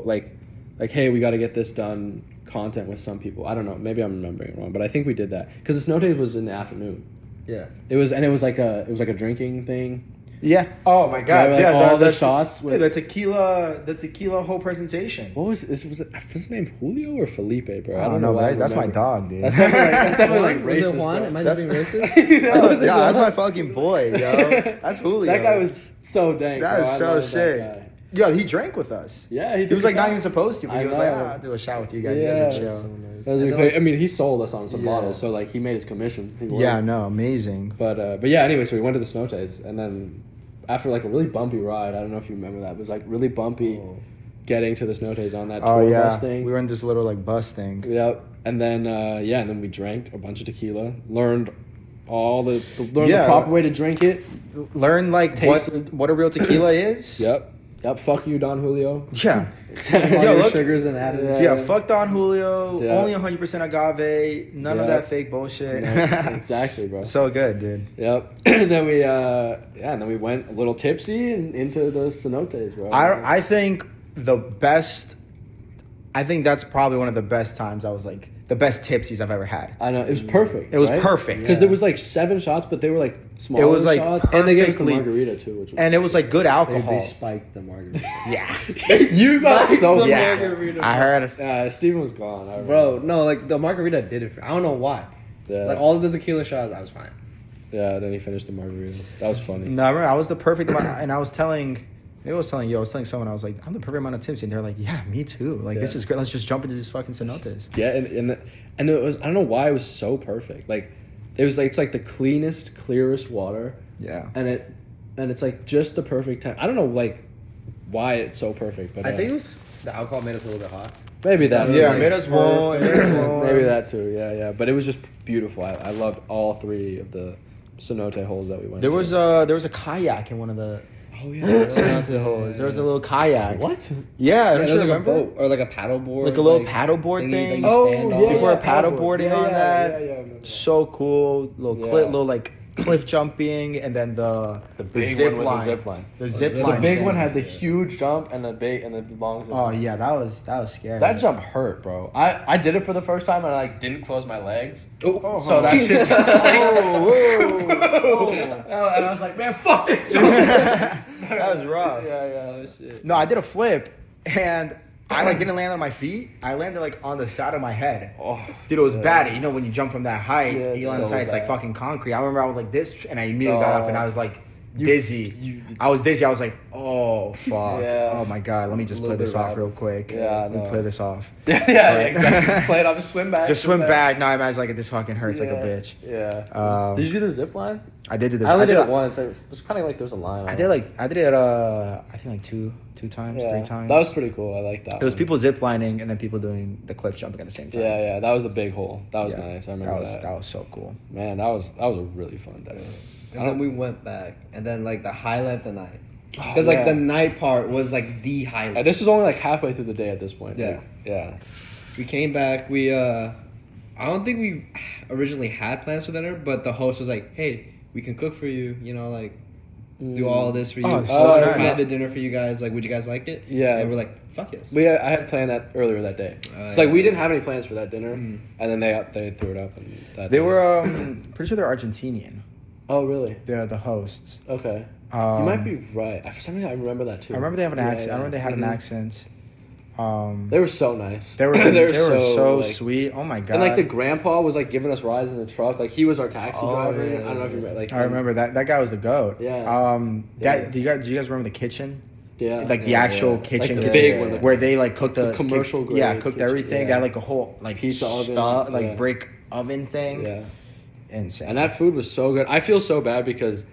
C: like hey, we got to get this done content with some people. I don't know. Maybe I'm remembering it wrong, but I think we did that because the snow days was in the afternoon.
A: yeah.
C: It was like a drinking thing.
B: Yeah. Oh my God.
C: Like
B: yeah.
C: all the shots.
B: Dude, the tequila whole presentation.
C: What was this? Was his name Julio or Felipe, bro?
B: I don't know.
C: why I
B: That's my
C: remember.
B: dog, dude.
C: That's definitely like
A: Was
C: racist.
A: it Juan?
C: bro.
A: Am I
B: That's-
A: just being racist?
B: that's my fucking boy, yo. That's Julio.
C: That guy was so dang.
B: That
C: bro.
B: is
C: I
B: so
C: love that
B: sick.
C: guy.
B: Yo, he drank with us.
C: Yeah,
B: He was like not even
C: supposed.
B: supposed to, but he
C: I
B: was like,
C: know.
B: I'll do a shot with you guys.
C: Yeah.
B: You guys are
A: So
B: chill.
A: nice.
C: That was
A: And
C: really- I mean, he sold us on some
A: Yeah.
C: bottles, so like he made his commission. He won.
B: Yeah, no, amazing.
C: But yeah. Anyway, so we went to the snow days, and then after like a really bumpy ride, I don't know if you remember that. It was like really bumpy getting to the snow days on that
B: Oh
C: tour
B: yeah,
C: bus thing.
B: we were in this little like bus thing.
C: Yep. And then and then we drank a bunch of tequila, learned the
B: Yeah.
C: proper way to drink it.
B: Learn like
C: Tasted.
B: what a real tequila is.
C: Yep. Fuck you, Don Julio.
B: Yeah.
A: All
B: Yo,
A: your
B: look.
A: sugars and additives.
B: Yeah, fuck Don Julio.
C: Yeah.
B: Only 100% agave. None of
C: Yeah.
B: that fake bullshit.
C: Yeah, exactly, bro.
B: So good, dude.
C: Yep. And then we went a little tipsy and into the cenotes, bro.
B: I think that's probably one of the best times I was like the best tipsies I've ever had.
C: I know it was perfect.
B: It was perfect.
C: because there was like 7 shots, but they were like smaller.
B: It was, like,
C: shots, and they gave us the
B: perfectly-
C: margarita too, which was
B: And it was like good
A: They
B: alcohol.
A: spiked the margarita.
B: Yeah.
C: you got so
B: Yeah.
A: margarita.
B: I heard.
C: Steven was gone, I remember.
A: Bro, no, like the margarita did it for. I don't know why.
C: Yeah.
A: Like all of the tequila shots, I was fine.
C: Yeah, then he finished the margarita. That was funny.
B: No, I remember I was the perfect amount, and I was telling someone, I was like, I'm the perfect amount of tipsy, and they're like, yeah, me too. Like this
C: Yeah.
B: is great. Let's just jump into these fucking cenotes.
C: Yeah, and it was, I don't know why it was so perfect. Like it was like it's like the cleanest, clearest water.
B: Yeah.
C: And it's like just the perfect time. I don't know like why it's so perfect, but
A: I think it was the alcohol made us a little bit hot.
C: maybe that.
A: Yeah,
C: too.
B: Yeah, made us warm.
C: Maybe that too. Yeah. But it was just beautiful. I loved all 3 of the cenote holes that we went.
B: There
C: to.
B: was a kayak in one of the
C: Oh yeah.
B: cenote holes. There was a little kayak.
C: What?
B: Yeah,
A: Yeah,
B: don't
A: it
B: you
A: was like a
B: remember?
A: boat or like a paddle board.
B: Like a little paddleboard
A: thingy
B: thing?
A: that you stand on.
B: People were paddleboarding on that.
C: Yeah, I remember that.
B: So cool. Little
C: Yeah.
B: little like cliff jumping, and then the
C: big
B: zip
C: one with
B: line.
C: the zip line.
B: The zip
C: The
B: line.
C: big
B: thing.
C: one had the huge jump and the long zip
B: Oh
C: line.
B: yeah, that was scary.
C: That jump hurt, bro. I did it for the first time and I didn't close my legs.
A: Oh,
C: So that shit just like,
B: whoa.
C: and I was like, man, fuck this jump.
B: That was rough.
C: Yeah. Shit.
B: No, I did a flip, and I like didn't land on my feet. I landed like on the side of my head.
C: Oh,
B: Dude, it was bad. You know when you jump from that height,
C: Yeah,
B: you land on the
C: so
B: side, it's like
C: bad.
B: fucking concrete. I remember I was like this, and I immediately got up, and I was like dizzy. I was dizzy. I was like, oh fuck.
C: Yeah.
B: Oh my god. Let me just
A: A
B: play
A: little
B: this
A: bit
B: off
A: rapid.
B: real quick.
C: Yeah,
B: Let me
C: no.
B: play this off.
C: yeah, exactly. Just play it. I'll just swim back.
B: Just swim back. No, I imagine like this fucking hurts like a bitch.
C: Yeah. Did you do the zip line?
B: I did this.
C: I only did
B: did
C: it once. It was kind of like there was a line.
B: I did it. I think like two times, 3 times.
C: That was pretty cool. I like that.
B: It was
C: one.
B: people zip lining and then people doing the cliff jumping at the same time.
C: Yeah. That was the big hole. That was
B: Yeah.
C: nice. I remember that.
B: That was so cool.
C: Man, that was a really fun day.
A: And then we went back, and then like the highlight of the night,
C: Oh,
A: because like the night part was like the highlight.
C: And this was only like halfway through the day at this point.
A: Yeah.
C: Like, yeah.
A: We came back. I don't think we originally had plans for dinner, but the host was like, "Hey, we can cook for you. You know, like do all of this for you.
B: Oh, so nice.
A: Private dinner for you guys. Like, would you guys like it?"
C: Yeah.
A: And we're like, "Fuck yes."
C: I had planned that earlier that day. It's like we didn't have any plans for that dinner, and then they threw it up. And that
B: They
C: day.
B: were pretty sure they're Argentinian.
C: Oh really?
B: The hosts.
C: Okay. You might be right. For some reason, I remember that too.
B: I remember they have an accent.
C: Yeah.
B: I remember they had an accent.
C: They were so nice.
B: They were so
C: like,
B: sweet. Oh my god.
C: And like the grandpa was like giving us rides in the truck. Like he was our taxi driver.
A: yeah,
C: I don't know if you remember. Like
B: I remember that guy was the goat.
C: Yeah.
B: Do you guys remember the kitchen?
C: Yeah.
B: Like the actual kitchen,
C: Like the
B: kitchen
C: big one,
B: where they like cooked
C: the commercial grade
B: cooked
C: kitchen,
B: everything.
C: yeah.
B: They had like a whole like
C: Pizza oven,
B: stuff, like
C: yeah.
B: brick oven thing.
C: Yeah.
B: Insane.
C: And that food was so good. I feel so bad because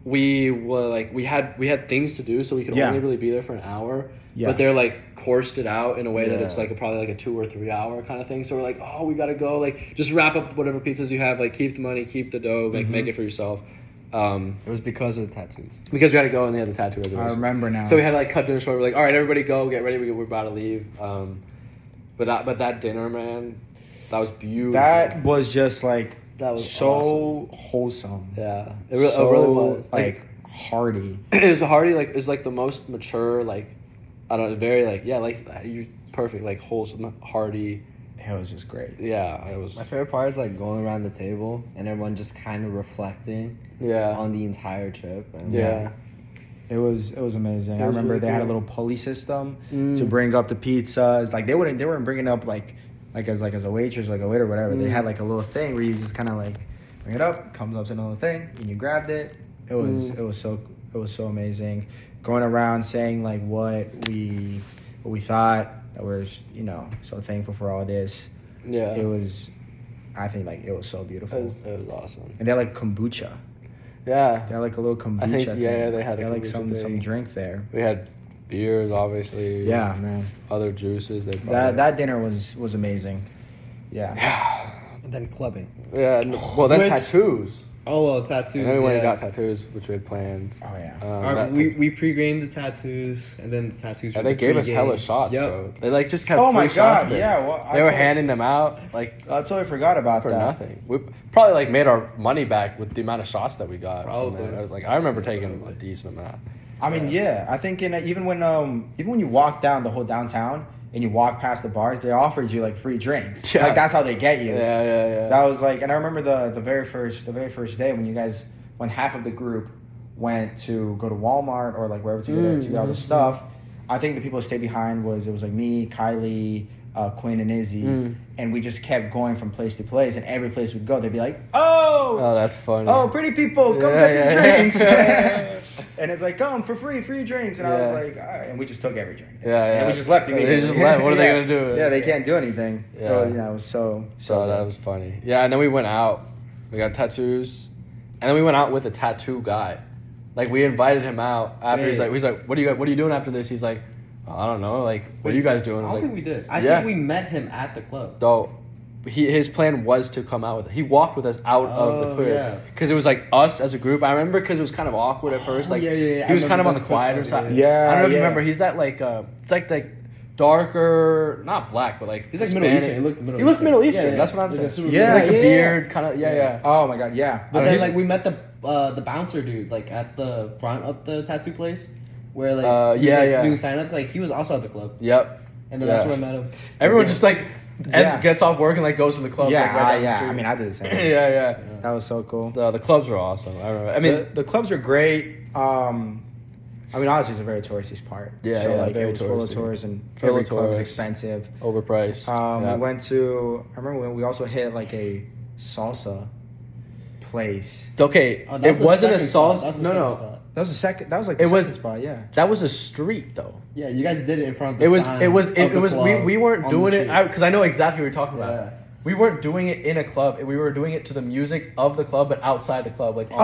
C: we were like we had things to do, so we could
B: Yeah.
C: only really be there for an hour.
B: Yeah.
C: But they're like coursed it out in a way that
A: Yeah.
C: it's like probably like a 2 or 3 hour kind of thing. So we're like, oh, we gotta go. Like just wrap up whatever pizzas you have. Like keep the money, keep the dough, make it for yourself.
A: It was because of the tattoos.
C: Because we had to go and they had the tattoo reservation.
B: I remember now.
C: So we had to like cut dinner short. We're like, all right, everybody go, get ready. We're about to leave. But that dinner, man, that was beautiful.
B: That was just like
C: That was
B: so wholesome.
C: Yeah, it
B: It
C: really was.
B: like hearty.
C: It was hearty. Like it was like the most mature. Like I don't know, very like you perfect. Like wholesome, hearty.
B: It was just great.
C: Yeah, it was.
A: My favorite part is like going around the table and everyone just kind of reflecting
C: Yeah.
A: on the entire trip. And
C: Yeah.
B: It was amazing.
C: It
B: I
C: was
B: remember
C: really
B: they had a
C: cool.
B: little pulley system to bring up the pizzas. Like they weren't bringing up like as a waitress, like a waiter, whatever. They had like a little thing where you just kind of like bring it up, comes up to another thing, and you grabbed it. It was so amazing. Going around saying like what we thought, that we're so thankful for all this.
C: Yeah.
B: I think like it was so beautiful.
C: It was awesome.
B: And they had like kombucha.
C: Yeah.
B: They had like a little kombucha
C: I think,
B: thing.
C: yeah, they had a
B: like
C: kombucha
B: some
C: thing.
B: drink there.
C: We had beers, obviously.
B: Yeah, man.
C: Other juices. They brought.
B: That dinner was amazing. Yeah.
A: And then clubbing.
C: Yeah. Well, then
A: Which-
C: tattoos.
A: Oh, well, tattoos.
C: And then we went and
A: yeah.
C: got tattoos, which we had planned.
B: Oh yeah.
C: That
A: we pre-gamed the tattoos, and then the tattoos.
C: and
A: were
C: they gave us
A: pre-gamed.
C: hella shots,
A: Yep.
C: bro. They like just kept.
B: Oh my
C: free shots
B: god.
C: there.
B: Yeah. Well,
C: They were handing them out like
B: I totally forgot about
C: for
B: that.
C: nothing. We probably like made our money back with the amount of shots that we got. from
A: Probably.
C: that. Like I remember taking a decent amount.
B: I mean, yeah. I think even when you walk down the whole downtown and you walk past the bars, they offered you like free drinks.
C: Yeah.
B: Like that's how they get you.
C: Yeah.
B: That was like, and I remember the very first day when half of the group went to go to Walmart or like wherever to get all the stuff. I think the people that stayed behind was like me, Kylie, Quinn, and Izzy, and we just kept going from place to place. And every place we'd go, they'd be like,
C: Oh, that's funny.
B: "Oh, pretty people, come
C: Yeah,
B: get these
C: yeah.
B: drinks." And it's like, "Come for free drinks." And I was
C: Yeah.
B: like, "All right," and we just took every drink.
C: Yeah.
B: And we just left
C: They
B: immediately.
C: just left. What are they
B: Yeah.
C: gonna do?
B: Yeah, they can't do anything.
C: Yeah.
B: So, it was so
C: So that
B: good.
C: was funny. Yeah, and then we went out. We got tattoos, and then we went out with a tattoo guy. Like we invited him out after. He's like, what are you doing after this? He's like, I don't know. Like, what are you guys doing?
A: I
C: I'm
A: don't
C: like,
A: think we did. I
C: yeah.
A: think we met him at the club.
C: Though, his plan was to come out with it. He walked with us out of the
A: Oh,
C: crib
A: yeah.
C: because it was like us as a group. I remember because it was kind of awkward at first. Like
A: yeah.
C: he
A: I
C: was kind of on the
A: remember that
C: quieter
A: first one,
C: side.
B: yeah.
C: I don't know if you
B: Yeah.
C: remember. He's that like it's like darker, not black, but like
A: He's like
C: Hispanic.
A: Middle Eastern. He looked
C: He looked Middle Eastern.
A: Yeah.
C: That's what I'm
A: Like
C: saying.
A: a super
B: Yeah,
C: like a
B: yeah.
C: beard, kind of. Yeah.
B: Oh my god, yeah.
A: But
C: I
A: then
C: don't know,
A: like we met the the bouncer dude, like at the front of the tattoo place, where like he was, like, doing signups. Like he was also at the club.
C: Yep.
A: And then that's where I met him.
C: Everyone just like gets off work and like goes to the club.
B: Yeah,
C: like, right down the street.
B: I mean, I did the same.
C: yeah.
B: That was so cool.
C: The clubs were awesome. I remember. I mean,
B: the clubs were great. I mean, honestly, it's a very touristy part.
C: Yeah,
B: so like
C: very
B: it was full of
C: touristy.
B: tourists and
C: Full
B: every
C: of
B: club was
C: tourists.
B: expensive.
C: Overpriced.
B: We went to. I remember when we also hit like a salsa place.
C: Okay,
A: Oh,
C: it wasn't a salsa.
A: No.
B: That was the second. That was like the second spot. Yeah.
C: That was a street though.
A: Yeah, you guys did it in front of the
C: It was.
A: sign
C: It was.
A: of
C: It
A: the
C: was.
A: club
C: We weren't
A: on the
C: doing it
A: street.
C: because I know exactly what you're talking about.
A: Yeah.
C: We weren't doing it in a club. We were doing it to the music of the club, but outside the club, like.
B: Oh.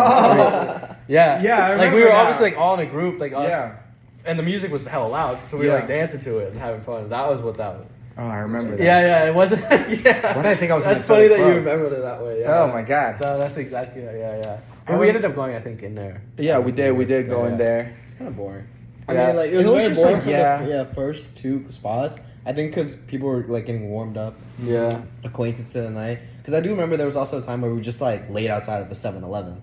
C: Yeah.
B: Yeah, I
C: like
B: remember
C: we were
B: now.
C: obviously like all in a group, like us.
B: Yeah.
C: And the music was hella loud, so we were
B: Yeah.
C: like dancing to it and having fun. That was what that was.
B: Oh, I remember that.
C: Yeah, it wasn't. Yeah.
B: Why did I think I was
C: That's
B: inside
C: funny
B: the
C: that
B: club?
C: you remembered it that way. Yeah.
B: Oh my god.
C: No, that's exactly it. Yeah. But we ended up going, I think, in there.
B: Yeah, we did. We did go in there.
A: It's kind of boring.
C: Yeah.
A: I mean, like it was,
B: It was
A: very
B: just
A: boring
B: like,
A: for
B: yeah.
A: the first two spots. I think because people were like getting warmed up,
C: Yeah.
A: acquainted to the night. Because I do remember there was also a time where we just like laid outside of the 7-Eleven.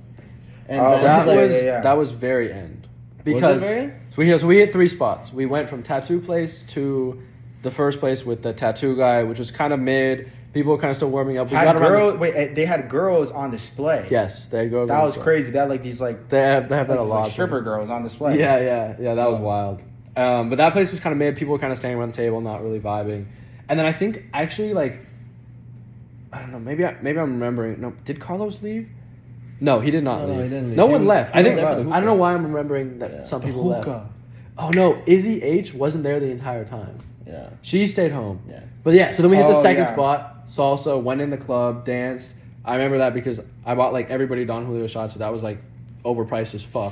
A: And
B: Oh,
A: then
C: That
A: it
C: was
A: like,
B: yeah.
C: that was very end.
A: was
C: Because
A: it very?
C: so we hit 3 spots. We went from tattoo place to the first place with the tattoo guy, which was kind of mid. People were kind of still warming up. We
B: Had
C: got around
B: girls. Wait, they had girls on display.
C: Yes, they go.
B: That was crazy. They had like these like
C: They have that a
B: these,
C: lot.
B: like stripper girls on display.
C: Yeah. That was wild. But that place was kind of mid. People were kind of standing around the table, not really vibing. And then I think actually like, I don't know. Maybe I'm remembering. No, did Carlos leave? No, he did not
A: No,
C: leave.
A: he didn't leave.
C: No
A: He
C: one
A: was-
C: left.
A: he
C: I
A: was
C: think
A: there for the
C: I don't
A: hookah.
C: know why I'm remembering that
A: Yeah.
C: some
B: The
C: people left.
B: hookah.
C: Oh no, Izzy H wasn't there the entire time.
A: Yeah.
C: She stayed home.
A: Yeah.
C: But yeah, so then we hit the
B: Oh,
C: second
B: yeah.
C: spot, salsa, went in the club, danced. I remember that because I bought like everybody Don Julio shots, so that was like overpriced as fuck.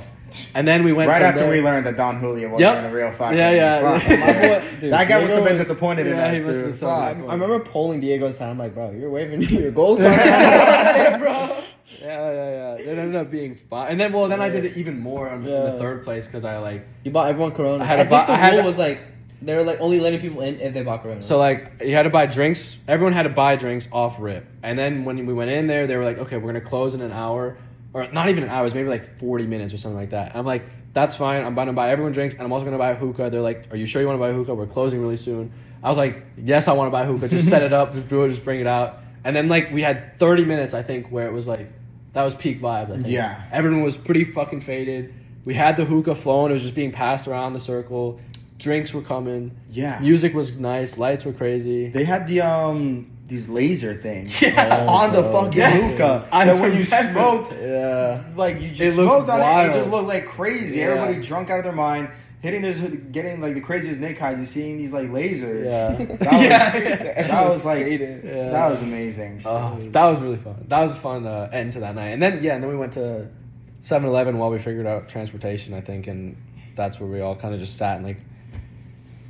C: And then we went
B: Right
C: from
B: after
C: there-
B: we learned that Don Julio wasn't
C: Yep.
B: in a real fucking.
C: Yeah.
B: Fuck,
A: My
B: man.
A: boy- dude,
B: That guy must have
A: Diego
B: been
A: was-
B: disappointed in
C: Yeah, he
B: us,
C: must have
B: dude.
C: been so
B: Fuck.
C: disappointed.
A: I remember polling Diego's time. I'm like, bro, you're waving your gold card, bro.
C: Yeah. It ended up being fun. And then, I did it even more in the third place because I like.
A: You bought everyone Corona.
C: I had
A: I
C: to buy-
A: think the
C: I had
A: rule
C: to-
A: was like they were like only letting people in if they bought Corona.
C: So like you had to buy drinks. Everyone had to buy drinks off rip. And then when we went in there, they were like, okay, we're gonna close in an hour, or not even an hour. It was maybe like 40 minutes or something like that. And I'm like, that's fine. I'm gonna buy everyone drinks, and I'm also gonna buy a hookah. They're like, are you sure you want to buy a hookah? We're closing really soon. I was like, yes, I want to buy a hookah. Just set it up, just brew it, just bring it out. And then like we had 30 minutes, I think, where it was like that was peak vibe. I think.
B: Yeah.
C: Everyone was pretty fucking faded. We had the hookah flowing. It was just being passed around the circle. Drinks were coming.
B: Yeah.
C: Music was nice. Lights were crazy.
B: They had these laser things
C: Yeah.
B: on the fucking
C: Yes.
B: hookah.
C: I
B: That when you
C: remember.
B: smoked,
C: Yeah.
B: like you just
C: It looked
B: smoked on it,
C: wild.
B: it just looked like crazy.
C: Yeah.
B: Everybody drunk out of their mind, getting like the craziest Nick highs. You seeing these like lasers.
C: Yeah.
B: That was like
C: Yeah.
B: that was amazing.
C: That was really fun. That was a fun end to that night. And then we went to 7-Eleven while we figured out transportation, I think, and that's where we all kind of just sat and like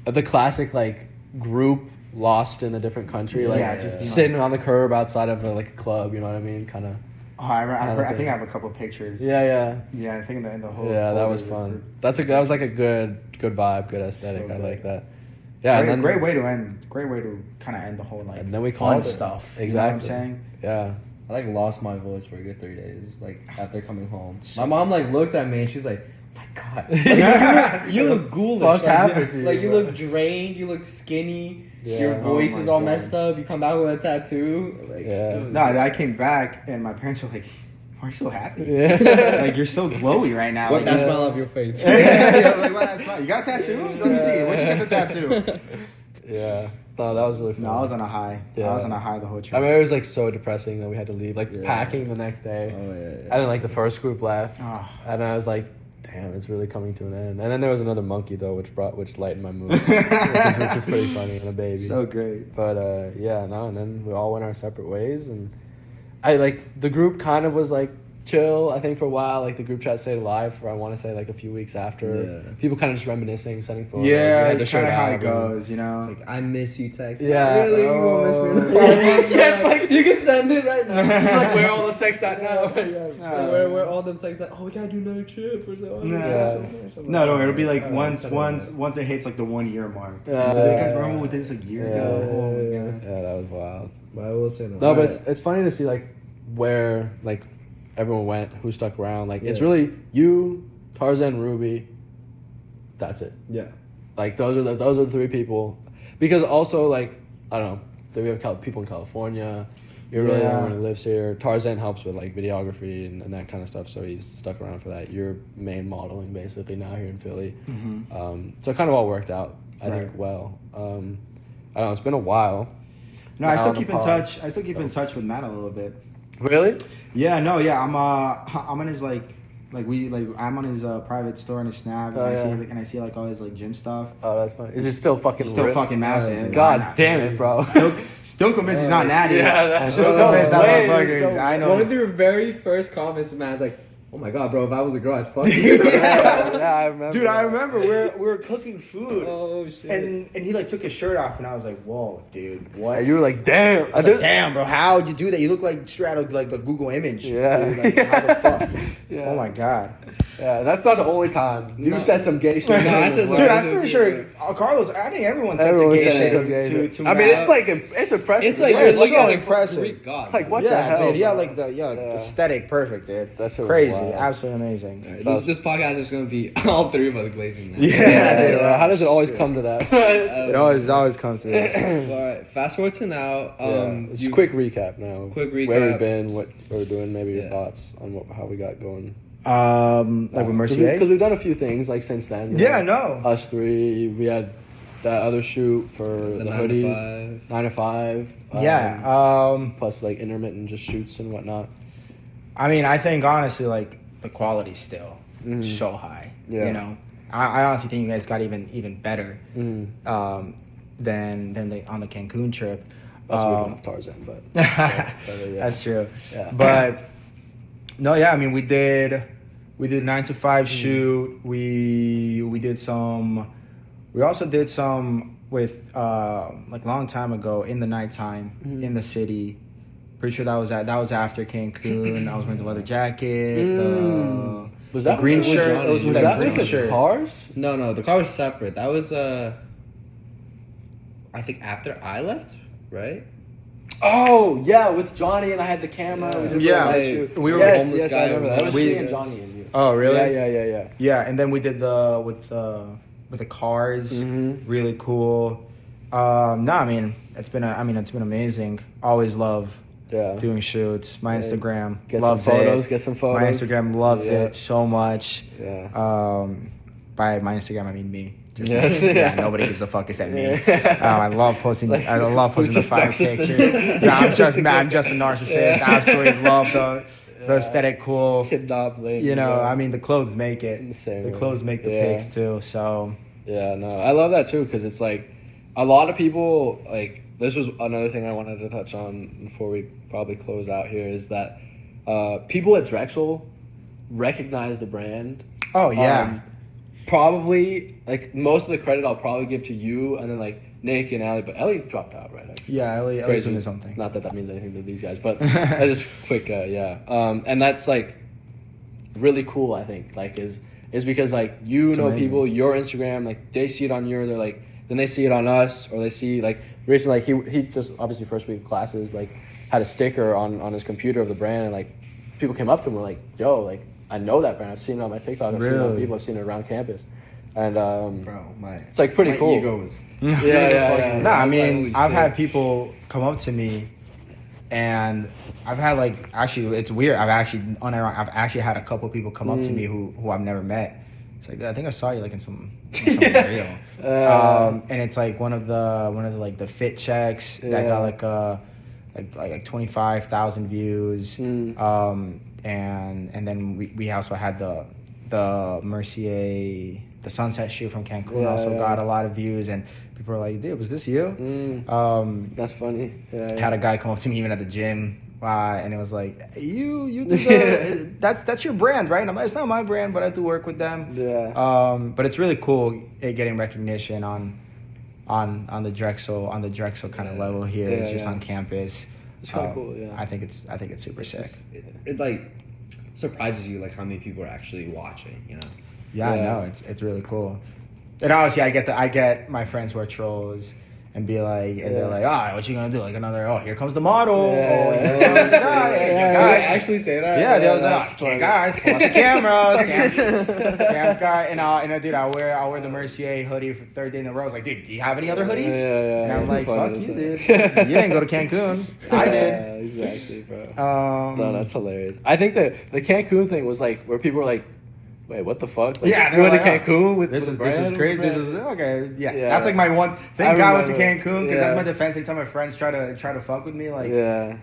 C: the classic like group lost in a different country, like
B: Yeah, just being
C: sitting on the curb outside of like a club. You know what I mean? Kind of.
B: Oh, I think I have a couple pictures.
C: Yeah.
B: Yeah, I think in the whole.
C: Yeah, that
B: folder
C: was
B: we-
C: fun. That was like a good vibe, good aesthetic.
B: So
C: I
B: good.
C: like that. Yeah, and then,
B: Great way to kind of end the whole like
C: And then we
B: fun
C: called it.
B: stuff.
C: Exactly.
B: You know what I'm saying?
C: Yeah.
A: I like lost my voice for a good 3 days, like after coming home. My mom like looked at me and she's like, "My God, you look ghoulish.
C: Fuck happened to you,
A: Like you
C: bro?"
A: look drained, you look skinny,
C: Yeah.
A: your voice
B: Oh my
A: is all
B: God.
A: messed up. You come back with a tattoo. Like,
C: Yeah.
A: it was-
B: No, I came back and my parents were like, "Why are you so happy?
C: Yeah.
B: Like you're so glowy right now."
A: What
B: Like,
A: that
B: you're-
A: smile off your face?
B: yeah, like, what that smile? You got a tattoo? Let me see. Where'd you get the tattoo?
C: Yeah. No, that was really fun.
B: No, I was on a high.
C: Yeah.
B: I was on a high the whole trip.
C: I mean, it was like so depressing that we had to leave. Like
A: Yeah.
C: packing the next day.
A: Oh yeah.
C: And then like the first group left.
B: Ah.
C: And I was like, damn, it's really coming to an end. And then there was another monkey though, which lightened my mood. which is pretty funny, and a baby.
B: So great.
C: But and then we all went our separate ways, and I like the group kind of was like chill, I think, for a while. Like the group chat stayed alive for I want to say like a few weeks after.
A: Yeah.
C: People kind of just reminiscing, sending photos.
B: Yeah,
C: We had
B: kind
C: to
B: of
C: show
B: how
C: that,
B: it goes, you know.
A: It's like I miss you text.
C: Yeah.
A: Really? You won't miss me in the
B: Oh.
A: car?
C: Yeah, it's like-
A: you can send it right now.
C: It's like where all those texts at now.
B: No.
A: where all them texts like, oh, we gotta do another trip or so.
B: No, it'll be like
C: Oh,
B: once it hits like the 1 year mark. You guys remember what this a year ago? Oh my god.
C: Yeah, that was wild.
A: But I will say
C: No, but it's funny to see like where like everyone went, who stuck around. Like it's really you, Tarzan, Ruby. That's it.
A: Yeah.
C: Like those are the 3 people, because also like I don't know, we have people in California. You're really the only one who lives here. Tarzan helps with like videography and that kind of stuff, so he's stuck around for that. You're main modeling basically now here in Philly. So it kind of all worked out, I think, well. I don't know, it's been a while.
B: No, I still keep in touch. I still keep in touch with Matt a little bit.
C: Really?
B: Yeah, no, yeah. I'm on his I'm on his private store on his Snap, and I see like all his like gym stuff.
C: Oh, that's funny. Is it still fucking?
B: He's still fucking massive.
C: God damn it, bro.
B: Still convinced he's not natty.
C: Yeah, that's
B: still convinced that motherfucker. I know.
A: One of your very first comments to Matt's like, "Oh my god, bro! If I was a girl, I'd fuck you."
C: Yeah, I remember.
B: Dude, I remember we were cooking food.
A: Oh shit.
B: And he like took his shirt off, and I was like, "Whoa, dude, what?"
C: And you were like, "Damn!"
B: I was like, "Damn, bro, how'd you do that? You look like straight out of like a Google image."
C: Yeah.
B: Dude, like, how the fuck?
C: Yeah.
B: Oh my god.
C: Yeah, that's not the only time. You said some gay shit.
A: No, I said some
B: Dude, I'm pretty sure Carlos. I think everyone said some gay shit to
C: I mean,
B: Matt.
C: it's impressive.
A: It's like
B: it's
A: looking
B: so
A: at
B: impressive.
A: Greek god.
C: It's like what the hell?
B: Dude, yeah,
C: bro?
B: like the aesthetic, perfect, dude.
C: That shit was
B: Crazy,
C: wild.
B: absolutely amazing.
A: This podcast is going to be all 3 of us glazing.
B: Yeah, dude.
C: How does it always come to that?
B: It always comes to this.
A: All right, fast forward to now.
C: Just quick recap now.
A: Quick recap.
C: Where we've been, what we're doing, maybe your thoughts on how we got going.
B: Like with Merciae?
C: Because we've done a few things like since then.
B: Yeah,
C: right?
B: no.
C: Us 3. We had that other shoot for the
A: 9
C: hoodies. 9 to 5.
B: Yeah.
C: Plus like intermittent just shoots and whatnot.
B: I mean, I think honestly, like the quality's still so high.
C: Yeah.
B: You know, I honestly think you guys got even better than on the Cancun trip.
C: Also, we don't have Tarzan, but
B: That's true.
C: Yeah.
B: But no, yeah. I mean, we did 9 to 5 shoot. We did some. We also did some with like a long time ago in the nighttime in the city. Pretty sure that was after Cancun. I was wearing the leather jacket.
C: Was
B: the
C: that
B: green
C: was
B: shirt?
C: Johnny?
B: It was with
C: that
B: that green
C: with the
B: shirt.
C: cars?
A: No, the car was separate. That was I think after I left, right?
C: Oh yeah, with Johnny and I had the camera.
A: Yeah.
C: We did
B: Yeah.
C: the night shoot.
B: We were
C: yes,
A: homeless
C: yes,
A: guy.
C: I remember that. That was
B: We-
C: me and Johnny and you.
B: Oh, really?
C: Yeah.
B: Yeah, and then we did with the cars. Really cool. No, I mean it's been amazing. Always love doing shoots. My Instagram loves it.
C: Get some photos.
B: My Instagram loves it so much.
C: Yeah.
B: By my Instagram, I mean me. Just
C: Yes.
B: me. Yeah, nobody gives a fuck except me. I love posting.
C: Like,
B: I love posting the
C: just
B: fire
C: narcissist.
B: pictures. Yeah, I'm just a narcissist. I absolutely love the aesthetic, cool.
C: Kidnap lady.
B: You know, I mean, the clothes make it.
C: The same
B: The
C: way.
B: clothes make the
C: Yeah.
B: pics too. So
C: Yeah, no, I love that too because it's like a lot of people like this was another thing I wanted to touch on before we probably close out here is that people at Drexel recognize the brand.
B: oh yeah.
C: Probably like most of the credit I'll probably give to you and then like Nick and Ellie, but Ellie dropped out, right? Actually.
B: Yeah, Ellie's
C: Crazy.
B: doing something.
C: Not that means anything to these guys, but I just quick, and that's like really cool. I think like is because like
B: It's
C: know
B: amazing.
C: people, your Instagram, like they see it on they're like then they see it on us, or they see like recently like he just obviously first week of classes like had a sticker on his computer of the brand and like people came up to him and were like, yo, like I know that brand, I've seen it on my TikTok, I've seen it on
B: Really?
C: people, I've seen it around campus, and
A: Bro,
C: it's like pretty cool.
A: Ego was
C: Yeah.
B: No, I
A: Holy
B: mean, I've
A: shit.
B: had people come up to me, and I've had like actually, it's weird. I've actually had a couple people come up to me who I've never met. It's like I think I saw you like in something real, and it's like one of the like the fit checks that got like 25,000 views, and then we also had the Merciae, the sunset shoot from Cancun got a lot of views, and people were like, dude, was this you?
C: That's funny. Yeah.
B: Had a guy come up to me even at the gym, and it was like, you do the, that's your brand, right? And I'm like, it's not my brand, but I do work with them.
C: Yeah.
B: But it's really cool getting recognition on the Drexel kind of level here. It's just on campus.
C: It's kind of cool. Yeah.
B: I think it's super sick.
A: It like surprises you like how many people are actually watching, you know?
B: Yeah, no, it's really cool. And obviously, I get my friends who are trolls, and be like, and they're like, what you gonna do? Like another, here comes the model.
C: Yeah.
B: Oh, here comes the guy.
C: Yeah,
B: guys.
C: they actually say that.
B: Yeah, they was
C: that's
B: like,
C: funny.
B: okay, guys, pull out the camera. Sam's guy, and dude, I'll wear the Mercier hoodie for third day in a row. I was like, dude, do you have any other hoodies?
C: Yeah.
B: And I'm like,
C: Funny,
B: fuck you,
C: isn't
B: dude.
C: it?
B: You didn't go to Cancun. I did.
C: Yeah, exactly, bro. No, that's hilarious. I think the Cancun thing was like where people were like, "Wait, what the fuck?" Like,
B: Yeah,
C: you went to
B: like,
C: Cancun with
B: this
C: with
B: is
C: Brad
B: this is
C: or
B: crazy.
C: Brad?
B: This is okay. Yeah,
C: Yeah.
B: that's like my one. Thank
C: I
B: God I went to
C: remember.
B: Cancun because
C: Yeah.
B: that's my defense. Anytime my friends try to fuck with me, like,
C: Yeah,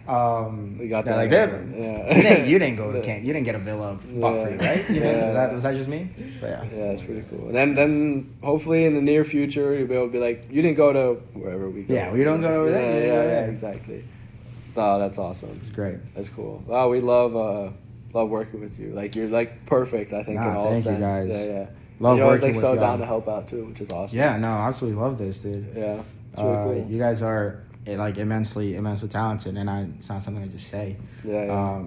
C: we got
B: they're
C: that.
B: like, dude,
C: Yeah.
B: you didn't go to Cancun. You didn't get a villa bought for you, right? You didn't. Was that just me? But yeah.
C: Yeah, that's pretty cool. And then hopefully in the near future you'll be able to be like, you didn't go to wherever we go.
B: Yeah, we don't go over there.
C: Yeah, exactly. Oh, that's awesome.
B: It's great.
C: That's cool. Wow, we love working with you. Like you're like perfect. I think in all
B: thank you
C: sense.
B: guys.
C: Yeah.
B: Love
C: you're always
B: working
C: like
B: with
C: so
B: y'all.
C: down to help out too, which is awesome.
B: Yeah, no, I absolutely love this, dude.
C: Yeah. It's really cool.
B: You guys are like immensely talented, and it's not something I just say.
C: Yeah.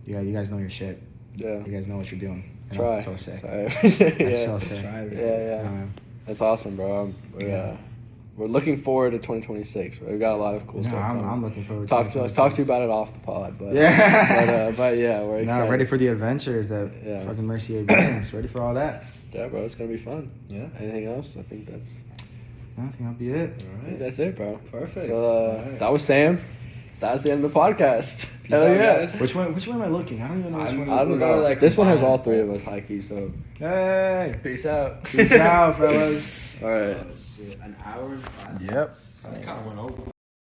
B: You guys know your shit.
C: Yeah.
B: You guys know what you're doing. And
C: Try.
B: that's so sick.
C: Try.
B: That's so sick.
C: Yeah. That's awesome, bro. We're looking forward to 2026. We've got a lot of cool stuff.
B: I'm looking forward to
C: talk to you about it off the pod, but but yeah, we're excited.
B: ready for the adventures that fucking Mercier brings. Ready for all that.
C: Yeah, bro, it's gonna be fun.
A: Yeah.
C: Anything else? I think that's.
B: I think that'll be it.
C: I think that's it, bro.
A: Perfect.
C: Right. That was Sam. That's the end of the podcast. Hell
A: out,
C: yeah.
A: guys.
B: Which one am I looking? I don't even know which one.
C: I don't know.
A: Like
C: This one has all
A: combined.
C: three of us, high key. So
B: Hey.
C: peace out.
B: Peace out, fellas.
C: All right.
A: An hour and 5
B: Yep.
A: I kind of went over.